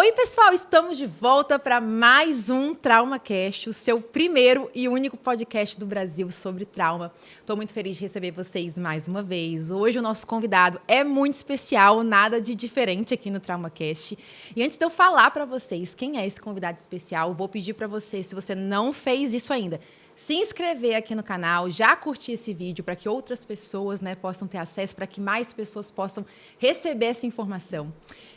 Oi, pessoal, estamos de volta para mais um TraumaCast, o seu primeiro e único podcast do Brasil sobre trauma. Estou muito feliz de receber vocês mais uma vez. Hoje o nosso convidado é muito especial, nada de diferente aqui no TraumaCast. E antes de eu falar para vocês quem é esse convidado especial, vou pedir para você, se você não fez isso ainda, se inscrever aqui no canal, já curtir esse vídeo para que outras pessoas, possam ter acesso, para que mais pessoas possam receber essa informação.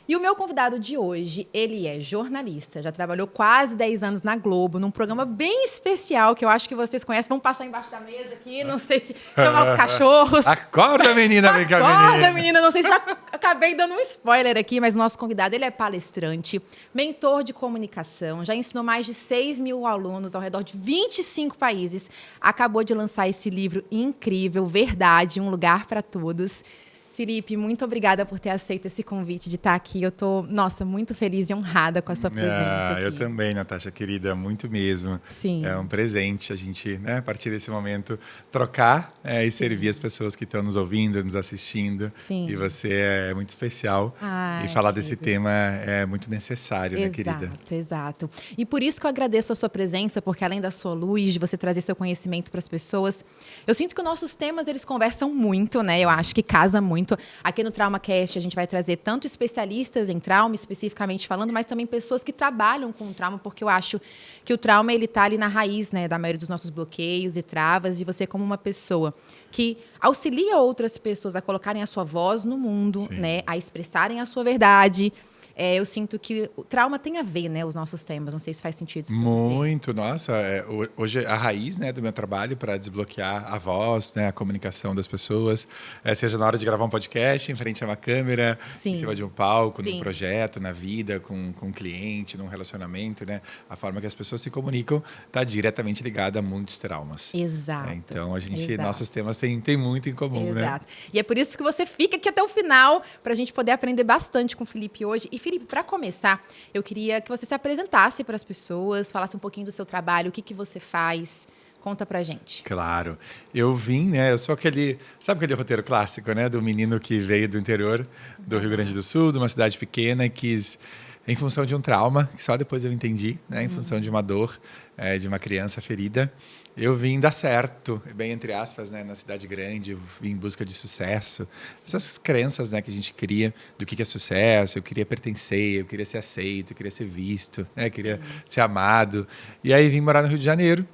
E o meu convidado de hoje, ele é jornalista, já trabalhou quase 10 anos na Globo, num programa bem especial, que eu acho que vocês conhecem. Vamos passar embaixo da mesa aqui, não sei se chamar os cachorros. Acorda, menina, vem cá, menina. Acorda, menina, não sei se já acabei dando um spoiler aqui, mas o nosso convidado, ele é palestrante, mentor de comunicação, já ensinou mais de 6 mil alunos ao redor de 25 países, acabou de lançar esse livro incrível, Verdade, um lugar para todos. Felipe, muito obrigada por ter aceito esse convite de estar aqui. Eu estou, muito feliz e honrada com a sua presença aqui. Eu também, Natasha, querida, muito mesmo. Sim. É um presente a gente, a partir desse momento, trocar e servir as pessoas que estão nos ouvindo, nos assistindo. Sim. E você é muito especial. Ai, e falar desse tema é muito necessário, né, querida? Exato. E por isso que eu agradeço a sua presença, porque além da sua luz, de você trazer seu conhecimento para as pessoas, eu sinto que os nossos temas, eles conversam muito, né? Eu acho que casa muito. Aqui no TraumaCast a gente vai trazer tanto especialistas em trauma, especificamente falando, mas também pessoas que trabalham com o trauma, porque eu acho que o trauma ele está ali na raiz, da maioria dos nossos bloqueios e travas, e você como uma pessoa que auxilia outras pessoas a colocarem a sua voz no mundo, a expressarem a sua verdade. Eu sinto que o trauma tem a ver, os nossos temas. Não sei se faz sentido isso pra Muito, nossa. Hoje a raiz do meu trabalho para desbloquear a voz, a comunicação das pessoas, seja na hora de gravar um podcast, em frente a uma câmera, em cima de um palco, num projeto, na vida, com um cliente, num relacionamento, a forma que as pessoas se comunicam está diretamente ligada a muitos traumas. Exato. Então, nossos temas têm muito em comum, Exato. E é por isso que você fica aqui até o final, para a gente poder aprender bastante com o Felipe hoje. E, Felipe, para começar, eu queria que você se apresentasse para as pessoas, falasse um pouquinho do seu trabalho, o que você faz. Conta pra gente. Claro. Eu vim, eu sou sabe aquele roteiro clássico, do menino que veio do interior do Rio Grande do Sul, de uma cidade pequena e quis, em função de um trauma, que só depois eu entendi, em função de uma dor de uma criança ferida, eu vim dar certo, bem entre aspas, na cidade grande, vim em busca de sucesso. Essas crenças que a gente cria do que é sucesso, eu queria pertencer, eu queria ser aceito, eu queria ser visto, eu queria ser amado. E aí vim morar no Rio de Janeiro,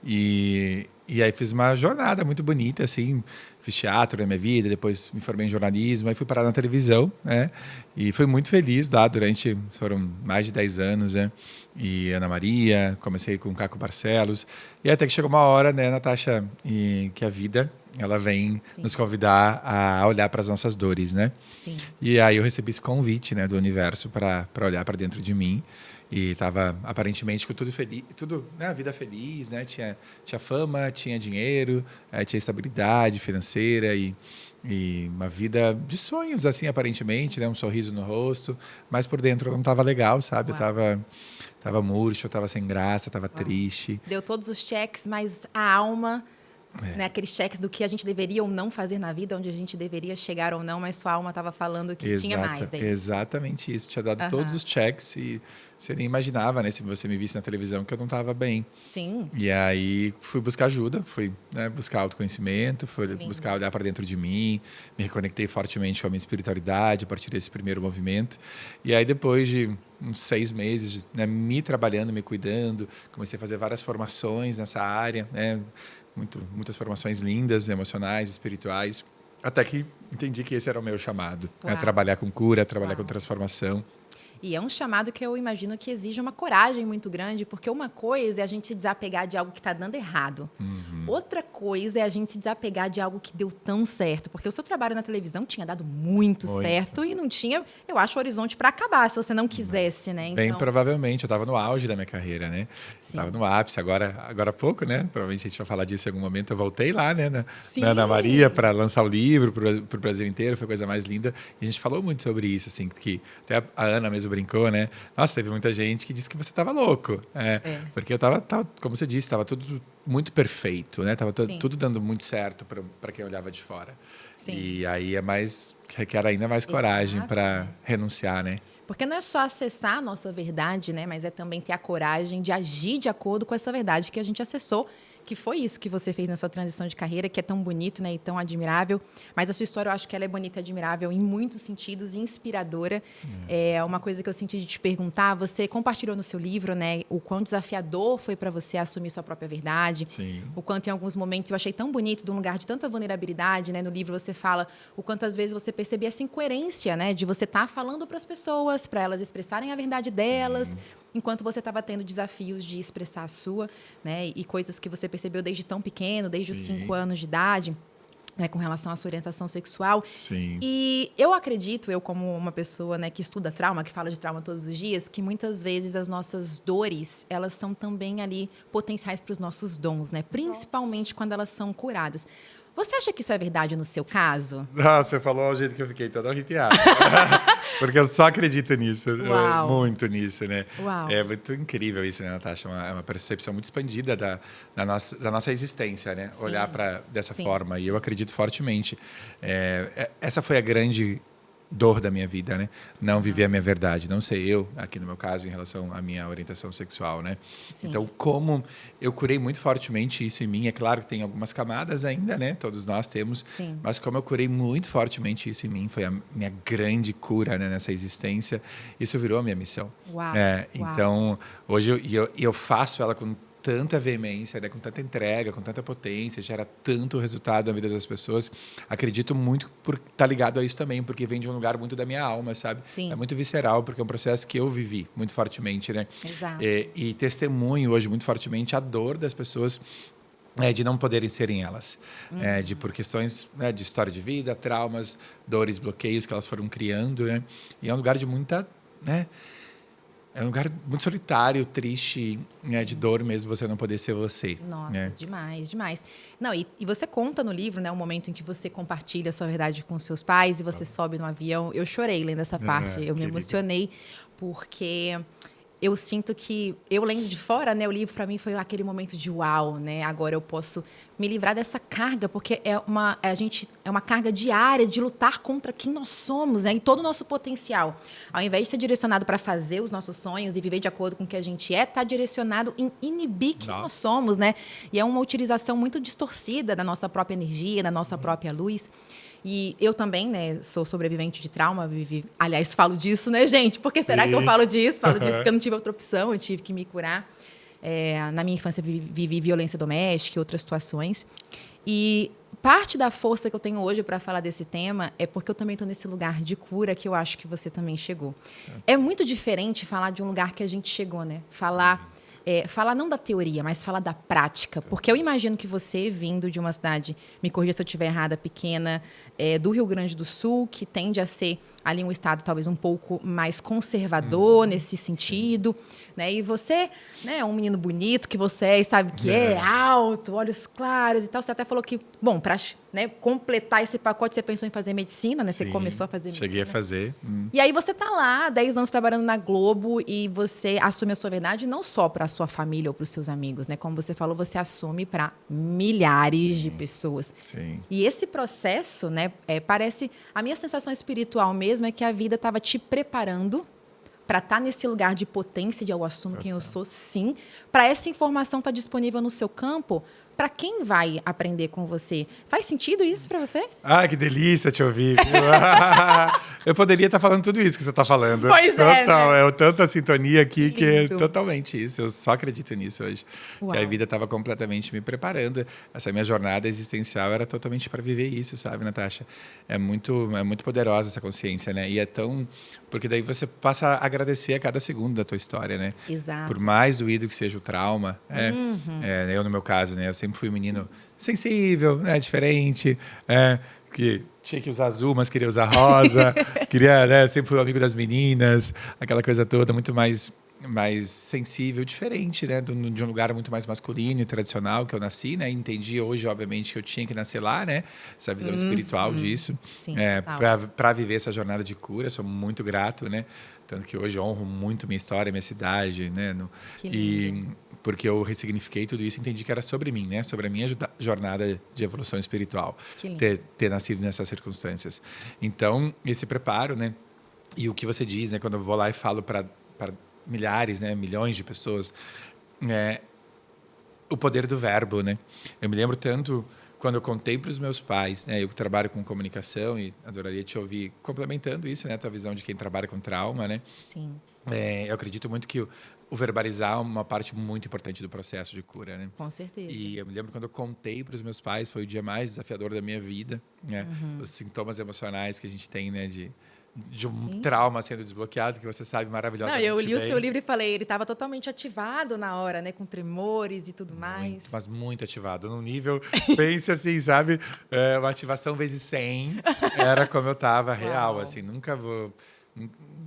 e aí fiz uma jornada muito bonita, assim, fiz teatro na minha vida, depois me formei em jornalismo, aí fui parar na televisão, e fui muito feliz lá foram mais de 10 anos, e Ana Maria, comecei com o Caco Barcelos, e até que chegou uma hora, Natasha, que a vida, ela vem nos convidar a olhar para as nossas dores, Sim. E aí eu recebi esse convite, do universo para olhar para dentro de mim, e estava aparentemente com tudo feliz, a vida feliz, tinha fama, tinha dinheiro, tinha estabilidade financeira e uma vida de sonhos, assim, aparentemente, um sorriso no rosto, mas por dentro eu não estava legal, sabe? Uau. Eu estava murcho, eu estava sem graça, estava triste. Deu todos os cheques, mas a alma, aqueles cheques do que a gente deveria ou não fazer na vida, onde a gente deveria chegar ou não, mas sua alma estava falando que tinha mais. Exatamente isso. Tinha dado todos os cheques e você nem imaginava, se você me visse na televisão, que eu não estava bem. Sim. E aí fui buscar ajuda, fui buscar autoconhecimento, fui buscar olhar para dentro de mim, me reconectei fortemente com a minha espiritualidade a partir desse primeiro movimento. E aí depois de uns 6 meses me trabalhando, me cuidando, comecei a fazer várias formações nessa área, muitas formações lindas, emocionais, espirituais, até que entendi que esse era o meu chamado, trabalhar com cura, trabalhar com transformação. E é um chamado que eu imagino que exige uma coragem muito grande, porque uma coisa é a gente se desapegar de algo que está dando errado. Outra coisa é a gente se desapegar de algo que deu tão certo. Porque o seu trabalho na televisão tinha dado muito certo e não tinha, eu acho, horizonte para acabar, se você não quisesse, Então... Bem provavelmente. Eu estava no auge da minha carreira, Estava no ápice. Agora há pouco, Provavelmente a gente vai falar disso em algum momento. Eu voltei lá, na Ana Maria, para lançar o livro para o Brasil inteiro. Foi a coisa mais linda. E a gente falou muito sobre isso, assim, que até a Ana mesmo brincou, né? Nossa, teve muita gente que disse que você estava louco. Porque eu tava, como você disse, estava tudo muito perfeito, né? Tava tudo dando muito certo para quem olhava de fora. Sim. E aí requer ainda mais coragem para renunciar, né? Porque não é só acessar a nossa verdade, né? Mas é também ter a coragem de agir de acordo com essa verdade que a gente acessou, que foi isso que você fez na sua transição de carreira, que é tão bonito, né, e tão admirável. Mas a sua história, eu acho que ela é bonita e admirável em muitos sentidos e inspiradora. É uma coisa que eu senti de te perguntar, você compartilhou no seu livro, né, o quão desafiador foi para você assumir sua própria verdade. Sim. O quanto em alguns momentos eu achei tão bonito, de um lugar de tanta vulnerabilidade, né? No livro você fala o quanto às vezes você percebia essa incoerência, né, de você estar falando para as pessoas, para elas expressarem a verdade delas, enquanto você estava tendo desafios de expressar a sua, né? E coisas que você percebeu desde tão pequeno, desde os 5 anos de idade, né? Com relação à sua orientação sexual. Sim. E eu acredito, eu como uma pessoa, né, que estuda trauma, que fala de trauma todos os dias, que muitas vezes as nossas dores, elas são também ali potenciais para os nossos dons, né? Principalmente quando elas são curadas. Você acha que isso é verdade no seu caso? Você falou ao jeito que eu fiquei todo arrepiado. Porque eu só acredito nisso. Uau. Muito nisso, né? Uau. É muito incrível isso, né, Natasha? É uma percepção muito expandida da nossa existência, né? Sim. Olhar dessa forma. E eu acredito fortemente. Essa foi a grande dor da minha vida, né? Não viver a minha verdade. Não sei eu, aqui no meu caso, em relação à minha orientação sexual, né? Sim. Então, como eu curei muito fortemente isso em mim, é claro que tem algumas camadas ainda, né? Todos nós temos. Sim. Mas como eu curei muito fortemente isso em mim, foi a minha grande cura, né, nessa existência, isso virou a minha missão. Uau. Então, hoje eu faço ela com tanta veemência, né, com tanta entrega, com tanta potência, gera tanto resultado na vida das pessoas. Acredito muito por estar ligado a isso também, porque vem de um lugar muito da minha alma, sabe? Sim. É muito visceral, porque é um processo que eu vivi muito fortemente, né? Exato. E testemunho hoje muito fortemente a dor das pessoas de não poderem serem elas. Por questões, né, de história de vida, traumas, dores, bloqueios que elas foram criando, né? E é um lugar de muita... né? É um lugar muito solitário, triste, né, de dor mesmo você não poder ser você. Nossa, né? demais, demais. Não, e você conta no livro, né, o momento em que você compartilha a sua verdade com seus pais e você sobe no avião. Eu chorei lendo essa parte, eu me emocionei, porque eu sinto que, eu lendo de fora, né, o livro para mim foi aquele momento de uau, né, agora eu posso me livrar dessa carga, porque é uma carga diária de lutar contra quem nós somos, né, e todo o nosso potencial. Ao invés de ser direcionado para fazer os nossos sonhos e viver de acordo com o que a gente está direcionado em inibir quem nós somos, né, e é uma utilização muito distorcida da nossa própria energia, da nossa própria luz. E eu também, né, sou sobrevivente de trauma, aliás, falo disso, né, gente? Por que será que eu falo disso? Falo disso porque eu não tive outra opção, eu tive que me curar. Na minha infância, vivi violência doméstica e outras situações. E parte da força que eu tenho hoje para falar desse tema é porque eu também estou nesse lugar de cura que eu acho que você também chegou. É muito diferente falar de um lugar que a gente chegou, né? Falar não da teoria, mas falar da prática. Porque eu imagino que você, vindo de uma cidade, me corrija se eu estiver errada, pequena, do Rio Grande do Sul, que tende a ser ali um estado talvez um pouco mais conservador nesse sentido, né? E você, né, é um menino bonito que você é e sabe que é alto, olhos claros e tal. Você até falou que, bom, para, né, completar esse pacote, você pensou em fazer medicina, né? Você começou a fazer medicina. Cheguei a fazer. E aí você tá lá, 10 anos trabalhando na Globo e você assume a sua verdade não só para a sua família ou para os seus amigos, né? Como você falou, você assume para milhares de pessoas. Sim. E esse processo, né, parece... A minha sensação espiritual mesmo é que a vida estava te preparando para estar nesse lugar de potência, de eu assumo quem eu sou, sim, para essa informação estar disponível no seu campo, para quem vai aprender com você. Faz sentido isso para você? Ah, que delícia te ouvir. Eu poderia estar falando tudo isso que você está falando. Pois é, Total, né? tanta sintonia aqui que é Lindo. totalmente isso. Eu só acredito nisso hoje. Uau. Que a vida estava completamente me preparando. Essa minha jornada existencial era totalmente para viver isso, sabe, Natasha? É muito poderosa essa consciência, né? E é tão... Porque daí você passa a agradecer a cada segundo da tua história, né? Exato. Por mais doído que seja o trauma. Eu, no meu caso, né? Eu sempre fui um menino sensível, né? Diferente, que tinha que usar azul, mas queria usar rosa. Queria, né? Sempre fui um amigo das meninas, aquela coisa toda, muito mais mais sensível, diferente, né? De um lugar muito mais masculino e tradicional que eu nasci, né? Entendi hoje, obviamente, que eu tinha que nascer lá, né? Essa visão espiritual disso. Sim, Para viver essa jornada de cura, sou muito grato, né? Tanto que hoje eu honro muito minha história, minha cidade, né? Que lindo. E porque eu ressignifiquei tudo isso e entendi que era sobre mim, né? Sobre a minha jornada de evolução espiritual. Que lindo. Ter nascido nessas circunstâncias. Então, esse preparo, né? E o que você diz, né? Quando eu vou lá e falo para milhares, né? Milhões de pessoas, o poder do verbo, né? Eu me lembro tanto quando eu contei para os meus pais, né? Eu que trabalho com comunicação e adoraria te ouvir complementando isso, né? A tua visão de quem trabalha com trauma, né? Sim. Eu acredito muito que o verbalizar é uma parte muito importante do processo de cura, né? Com certeza. E eu me lembro quando eu contei para os meus pais, foi o dia mais desafiador da minha vida, né? Os sintomas emocionais que a gente tem, né? De um trauma sendo desbloqueado, que você sabe maravilhosamente bem. Eu li o seu livro e falei, ele estava totalmente ativado na hora, né? Com tremores e tudo mais. Mas muito ativado. Num nível, pense assim, sabe? Uma ativação vezes 100 era como eu estava real, assim. Nunca vou...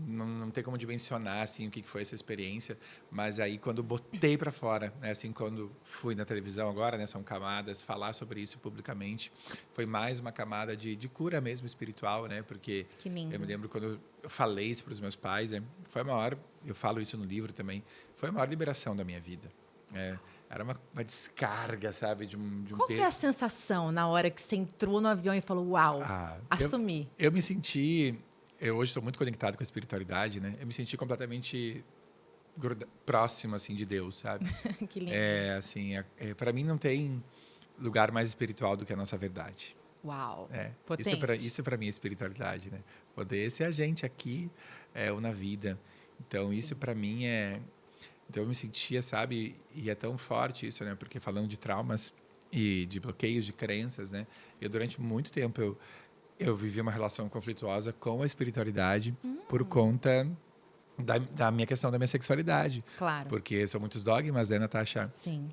Não tem como dimensionar assim o que foi essa experiência, mas aí quando botei para fora, né, assim, quando fui na televisão agora, né, são camadas, falar sobre isso publicamente foi mais uma camada de cura mesmo espiritual, né, porque eu me lembro quando eu falei isso para os meus pais, né, foi a maior, eu falo isso no livro também, foi a maior liberação da minha vida. Era uma descarga, sabe, de um Qual foi a sensação na hora que você entrou no avião e falou, uau, assumi? Eu me senti... Eu hoje estou muito conectado com a espiritualidade, né? Eu me senti completamente próximo, assim, de Deus, sabe? Que lindo. Assim, para mim não tem lugar mais espiritual do que a nossa verdade. Uau, potente. Isso para mim é espiritualidade, né? Poder ser a gente aqui ou na vida. Então, isso para mim é... Então, eu me sentia, sabe? E é tão forte isso, né? Porque falando de traumas e de bloqueios de crenças, né? Eu, durante muito tempo, eu vivi uma relação conflituosa com a espiritualidade por conta da minha questão da minha sexualidade. Claro. Porque são muitos dogmas, né, Natasha? Sim.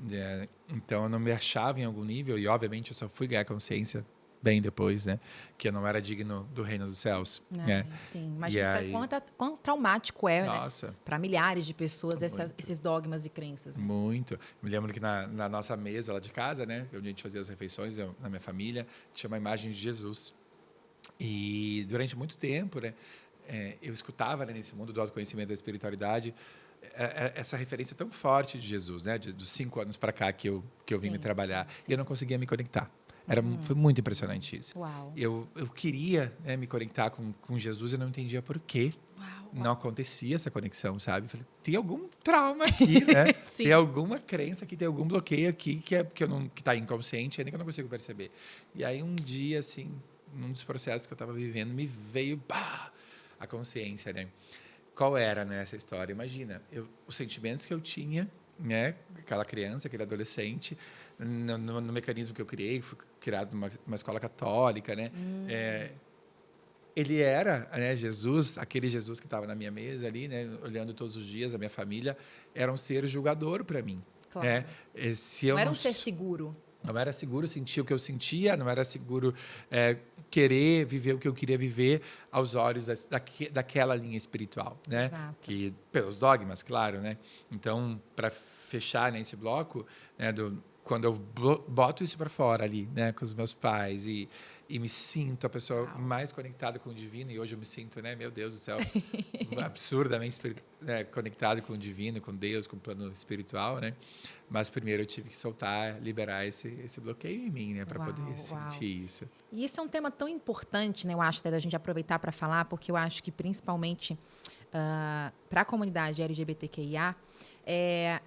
Então, eu não me achava em algum nível e, obviamente, eu só fui ganhar consciência bem depois, né? Que eu não era digno do reino dos céus. Né? Sim, mas quão traumático é, Nossa, né? Para milhares de pessoas esses dogmas e crenças. Né? Muito. Me lembro que na nossa mesa lá de casa, né? Onde a gente fazia as refeições, na minha família, tinha uma imagem de Jesus. E durante muito tempo, né, eu escutava, né, nesse mundo do autoconhecimento da espiritualidade essa referência tão forte de Jesus, né, dos 5 anos para cá que eu vim me trabalhar. Sim. E eu não conseguia me conectar. Foi muito impressionante isso. Uau. Eu queria, né, me conectar com Jesus e não entendia por quê. Uau. Não acontecia essa conexão, sabe? Falei, tem algum trauma aqui, né? Tem alguma crença aqui, tem algum bloqueio aqui que está inconsciente, ainda que eu não consigo perceber. E aí um dia, assim, num dos processos que eu estava vivendo, me veio a consciência, né? Qual era, né, essa história? Imagina, os sentimentos que eu tinha, né? Aquela criança, aquele adolescente, no mecanismo que eu criei, fui criado numa escola católica, né? Ele era, né, Jesus, aquele Jesus que estava na minha mesa ali, né, olhando todos os dias a minha família, era um ser julgador para mim. Claro. Né? Não era um ser seguro. Não era seguro sentir o que eu sentia, não era seguro querer viver o que eu queria viver aos olhos daquela linha espiritual, né? Exato. Que pelos dogmas, claro, né? Então, para fechar nesse bloco, né, quando eu boto isso para fora ali, né, com os meus pais e me sinto a pessoa mais conectada com o divino, e hoje eu me sinto, né, meu Deus do céu, absurdamente conectado com o divino, com Deus, com o plano espiritual, né? Mas primeiro eu tive que soltar, liberar esse bloqueio em mim, né, para poder sentir isso. E isso é um tema tão importante, né, eu acho, até da gente aproveitar para falar, porque eu acho que principalmente para a comunidade LGBTQIA,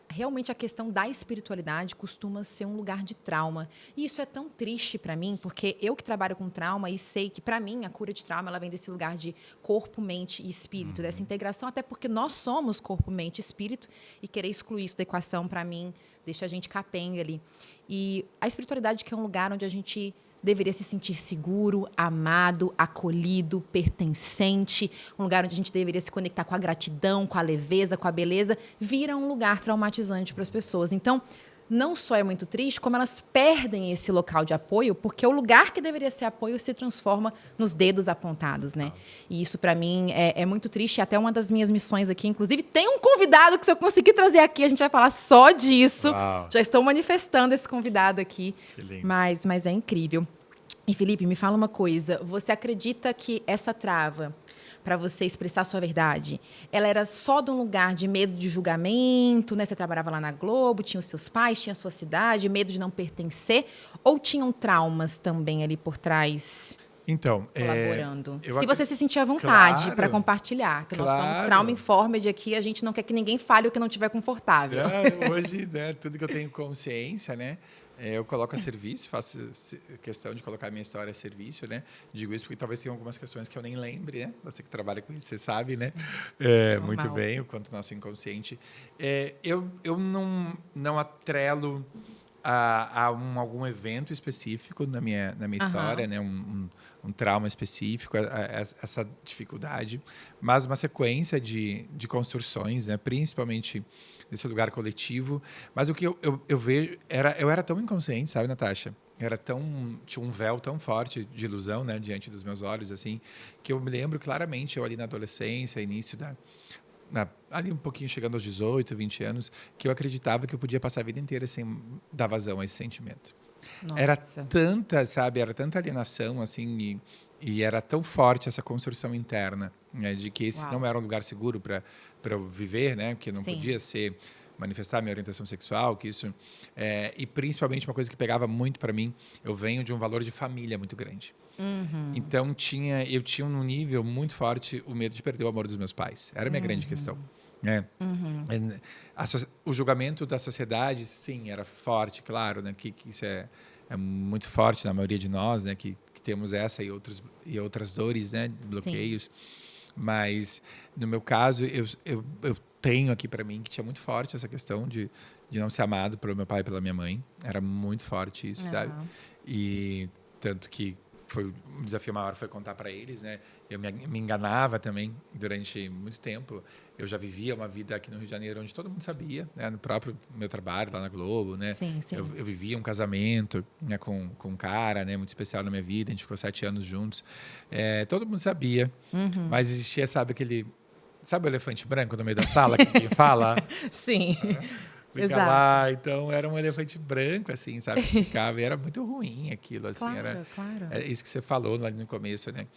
realmente a questão da espiritualidade costuma ser um lugar de trauma. E isso é tão triste para mim, porque eu que trabalho com trauma e sei que, para mim, a cura de trauma ela vem desse lugar de corpo, mente e espírito, dessa integração, até porque nós somos corpo, mente e espírito, e querer excluir isso da equação, para mim, deixa a gente capenga ali. E a espiritualidade que é um lugar onde a gente deveria se sentir seguro, amado, acolhido, pertencente, um lugar onde a gente deveria se conectar com a gratidão, com a leveza, com a beleza, vira um lugar traumatizante para as pessoas. Então, não só é muito triste, como elas perdem esse local de apoio, porque o lugar que deveria ser apoio se transforma nos dedos apontados, né? E isso, para mim, é muito triste. Até uma das minhas missões aqui, inclusive, tem um convidado que, se eu conseguir trazer aqui, a gente vai falar só disso. Uau. Já estou manifestando esse convidado aqui. Que lindo. Mas é incrível. E, Felipe, me fala uma coisa. Você acredita que essa trava para você expressar a sua verdade, ela era só de um lugar de medo de julgamento, né? Você trabalhava lá na Globo, tinha os seus pais, tinha a sua cidade, medo de não pertencer, ou tinham traumas também ali por trás, Então, colaborando? Se você se sentir à vontade para compartilhar, que nós somos Trauma Informed aqui, a gente não quer que ninguém fale o que não estiver confortável. Hoje, né, tudo que eu tenho consciência, né? Eu coloco a serviço, faço questão de colocar a minha história a serviço, né? Digo isso porque talvez tenha algumas questões que eu nem lembre, né? Você que trabalha com isso, você sabe, né? Muito bem, o quanto nosso inconsciente. Eu não atrelo a algum evento específico na minha história, né? Um trauma específico, essa dificuldade, mas uma sequência de construções, né? Principalmente nesse lugar coletivo. Mas o que eu vejo eu era tão inconsciente, sabe, Natasha? Tinha um véu tão forte de ilusão, né, diante dos meus olhos, assim, que eu me lembro claramente, eu ali na adolescência, início ali um pouquinho chegando aos 18, 20 anos, que eu acreditava que eu podia passar a vida inteira sem dar vazão a esse sentimento. Nossa. Era tanta alienação, assim, e era tão forte essa construção interna, né, de que esse não era um lugar seguro para eu viver, né, que não podia manifestar minha orientação sexual, que isso e principalmente uma coisa que pegava muito para mim, eu venho de um valor de família muito grande. Então eu tinha num nível muito forte o medo de perder o amor dos meus pais. Era a minha grande questão. O julgamento da sociedade, sim, era forte, claro, né, que isso é muito forte na maioria de nós, né, que temos essa e outras dores, né, bloqueios. Sim. Mas no meu caso eu tenho aqui para mim que tinha muito forte essa questão de não ser amado pelo meu pai e pela minha mãe. Era muito forte isso, sabe? E tanto que um desafio maior foi contar para eles, né? Eu me enganava também durante muito tempo. Eu já vivia uma vida aqui no Rio de Janeiro onde todo mundo sabia, né? No próprio meu trabalho lá na Globo, né? Sim, sim. Eu vivia um casamento, né, com um cara, né, muito especial na minha vida. A gente ficou 7 anos juntos. Todo mundo sabia, mas existia, sabe o elefante branco no meio da sala que ninguém fala? Sim. Fica lá, então era um elefante branco, assim, sabe? Ficava, e era muito ruim aquilo, assim. Claro. É isso que você falou lá no começo, né?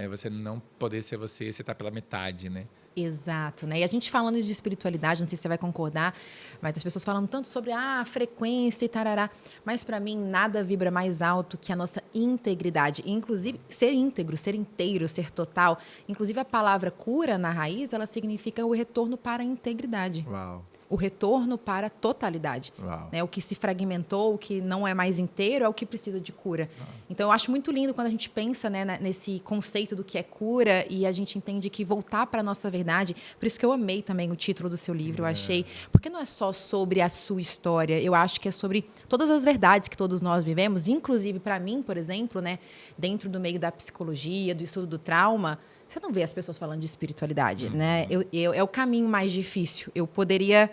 Você não poder ser você está pela metade, né? Exato, né? E a gente falando de espiritualidade, não sei se você vai concordar, mas as pessoas falam tanto sobre frequência e tarará, mas para mim nada vibra mais alto que a nossa integridade, inclusive ser íntegro, ser inteiro, ser total. Inclusive a palavra cura na raiz, ela significa o retorno para a integridade. Uau. O retorno para a totalidade. Né? O que se fragmentou, o que não é mais inteiro, é o que precisa de cura. Então, eu acho muito lindo quando a gente pensa, né, nesse conceito do que é cura e a gente entende que voltar para a nossa verdade. Por isso que eu amei também o título do seu livro, eu achei. Porque não é só sobre a sua história, eu acho que é sobre todas as verdades que todos nós vivemos, inclusive para mim, por exemplo, né, dentro do meio da psicologia, do estudo do trauma. Você não vê as pessoas falando de espiritualidade, né? É o caminho mais difícil. Eu poderia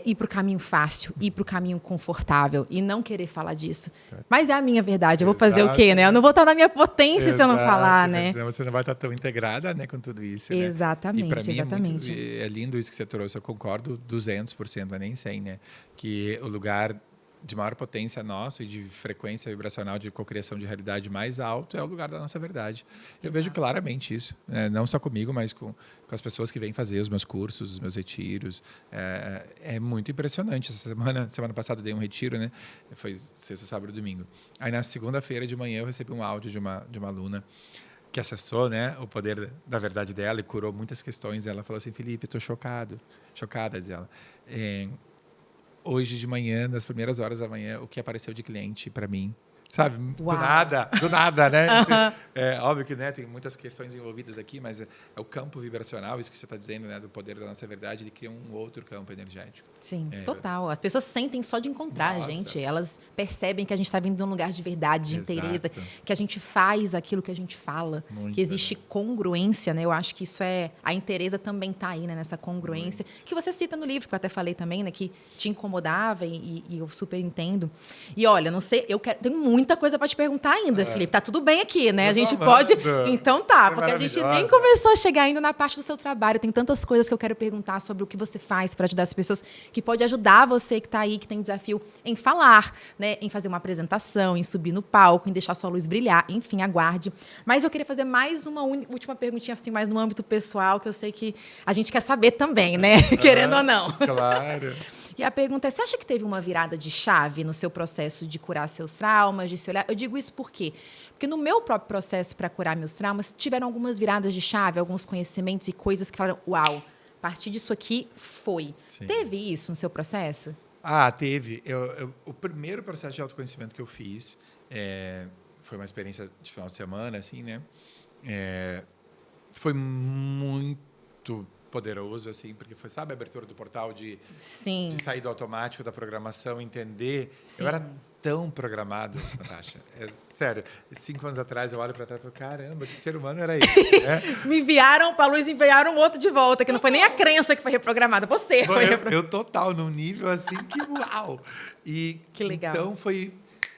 ir para o caminho fácil, ir para o caminho confortável e não querer falar disso. Mas é a minha verdade. Eu vou fazer o quê, né? Eu não vou estar na minha potência se eu não falar, né? Senão você não vai estar tão integrada, né, com tudo isso, né? Exatamente, e para mim exatamente. É lindo isso que você trouxe. Eu concordo 200%, mas nem 100%, né? Que o lugar de maior potência nosso e de frequência vibracional de cocriação de realidade mais alto é o lugar da nossa verdade. Eu vejo claramente isso, né? Não só comigo, mas com as pessoas que vêm fazer os meus cursos, os meus retiros. É muito impressionante. Essa semana passada eu dei um retiro, né? Foi sexta, sábado e domingo. Aí na segunda-feira de manhã eu recebi um áudio de uma aluna que acessou, né, o poder da verdade dela e curou muitas questões. Ela falou assim: Felipe, estou chocada, diz ela. Hoje de manhã, nas primeiras horas da manhã, o que apareceu de cliente para mim sabe? Uau. Do nada, né? Aham. É óbvio que, né, tem muitas questões envolvidas aqui, mas é o campo vibracional, isso que você está dizendo, né, do poder da nossa verdade, ele cria um outro campo energético. Sim, total. As pessoas sentem só de encontrar a gente. Elas percebem que a gente está vindo de um lugar de verdade, de inteireza, que a gente faz aquilo que a gente fala, Muito, que existe congruência, né? Eu acho que isso é... A inteireza também está aí, né? Nessa congruência. Que você cita no livro, que eu até falei também, né? Que te incomodava e eu super entendo. E olha, não sei, tenho muita coisa para te perguntar ainda, Felipe. Tá tudo bem aqui, né? A gente pode... Então tá, porque a gente nem começou a chegar ainda na parte do seu trabalho. Tem tantas coisas que eu quero perguntar sobre o que você faz para ajudar as pessoas, que pode ajudar você que está aí, que tem desafio em falar, né, em fazer uma apresentação, em subir no palco, em deixar sua luz brilhar, enfim, aguarde. Mas eu queria fazer mais uma última perguntinha, assim, mais no âmbito pessoal, que eu sei que a gente quer saber também, né, querendo ou não. Claro. E a pergunta é, você acha que teve uma virada de chave no seu processo de curar seus traumas, de se olhar? Eu digo isso por quê? Porque no meu próprio processo para curar meus traumas, tiveram algumas viradas de chave, alguns conhecimentos e coisas que falaram, uau, a partir disso aqui foi. Sim. Teve isso no seu processo? Teve. O primeiro processo de autoconhecimento que eu fiz foi uma experiência de final de semana, assim, né? Foi muito poderoso, assim, porque foi, sabe, a abertura do portal de sair do automático, da programação, entender. Sim. Eu era tão programado, Natasha. Sério, 5 anos atrás eu olho para trás e falo, caramba, que ser humano era esse? Né? Me enviaram para a luz, enviaram outro de volta, que não foi nem a crença que foi reprogramada, você foi reprogramada. Eu total, num nível assim que uau! E que legal. Então foi,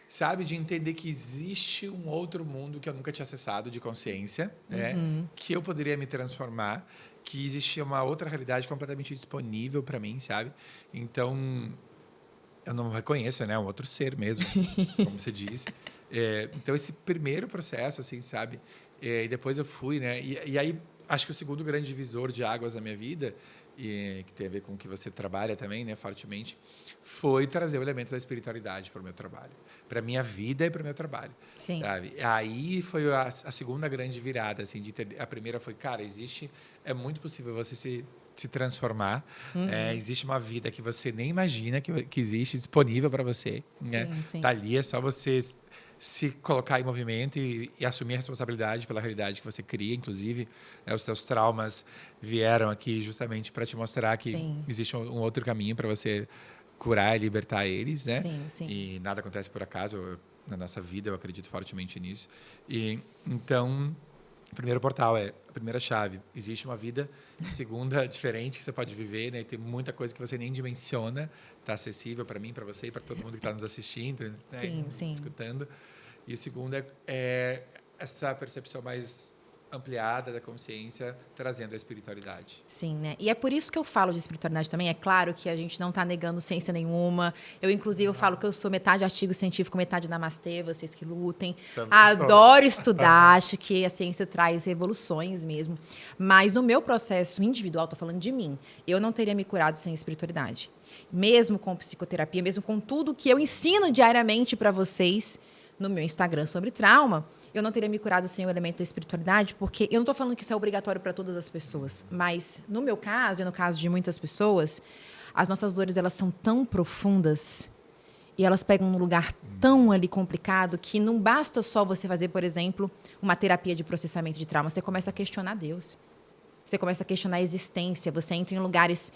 sabe, de entender que existe um outro mundo que eu nunca tinha acessado de consciência, né? Que eu poderia me transformar, que existia uma outra realidade completamente disponível para mim, sabe? Então eu não reconheço, né? Um outro ser mesmo, como você disse. Então, esse primeiro processo, assim, sabe? E depois eu fui, né? E aí, acho que o segundo grande divisor de águas na minha vida, que tem a ver com o que você trabalha também, né? Fortemente, foi trazer o elemento da espiritualidade para o meu trabalho. Para a minha vida e para o meu trabalho. Sim. Sabe? Aí foi a segunda grande virada, assim. A primeira foi, cara, é muito possível você se transformar. Existe uma vida que você nem imagina que existe disponível para você. Né? Sim. Tá ali, é só você se colocar em movimento e assumir a responsabilidade pela realidade que você cria. Inclusive, os seus traumas vieram aqui justamente para te mostrar que existe um outro caminho para você curar e libertar eles. Né? Sim. E nada acontece por acaso. Na nossa vida, eu acredito fortemente nisso. Então... O primeiro portal a primeira chave. Existe uma vida segunda diferente que você pode viver, né? E tem muita coisa que você nem dimensiona. Está acessível para mim, para você e para todo mundo que está nos assistindo, né? Escutando. E o segundo é essa percepção mais ampliada da consciência, trazendo a espiritualidade. Sim, né? E é por isso que eu falo de espiritualidade também. É claro que a gente não está negando ciência nenhuma. Eu, inclusive, eu falo que eu sou metade artigo científico, metade namastê, vocês que lutem. Também adoro estudar, acho que a ciência traz revoluções mesmo. Mas no meu processo individual, estou falando de mim, eu não teria me curado sem espiritualidade. Mesmo com psicoterapia, mesmo com tudo que eu ensino diariamente para vocês no meu Instagram sobre trauma, eu não teria me curado sem o elemento da espiritualidade, porque eu não estou falando que isso é obrigatório para todas as pessoas, mas no meu caso, e no caso de muitas pessoas, as nossas dores elas são tão profundas e elas pegam num lugar tão ali complicado que não basta só você fazer, por exemplo, uma terapia de processamento de trauma, você começa a questionar Deus, você começa a questionar a existência, você entra em lugares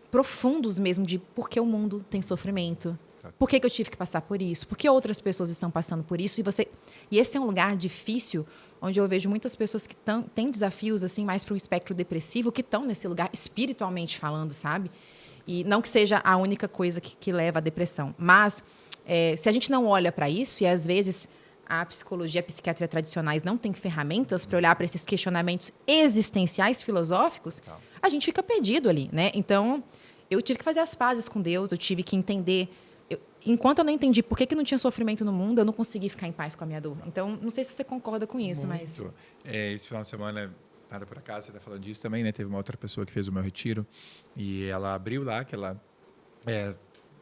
profundos mesmo de por que o mundo tem sofrimento. Por que eu tive que passar por isso? Por que outras pessoas estão passando por isso? E esse é um lugar difícil, onde eu vejo muitas pessoas que têm desafios assim mais para o espectro depressivo, que estão nesse lugar espiritualmente falando, sabe? E não que seja a única coisa que leva à depressão. Mas, se a gente não olha para isso, e às vezes a psicologia e a psiquiatria tradicionais não têm ferramentas para olhar para esses questionamentos existenciais, filosóficos, a gente fica perdido ali, né? Então, eu tive que fazer as pazes com Deus, eu tive que entender... Enquanto eu não entendi por que não tinha sofrimento no mundo, eu não consegui ficar em paz com a minha dor. Então, não sei se você concorda com isso, mas... Esse final de semana, nada por acaso, você está falando disso também, né? Teve uma outra pessoa que fez o meu retiro e ela abriu lá, que ela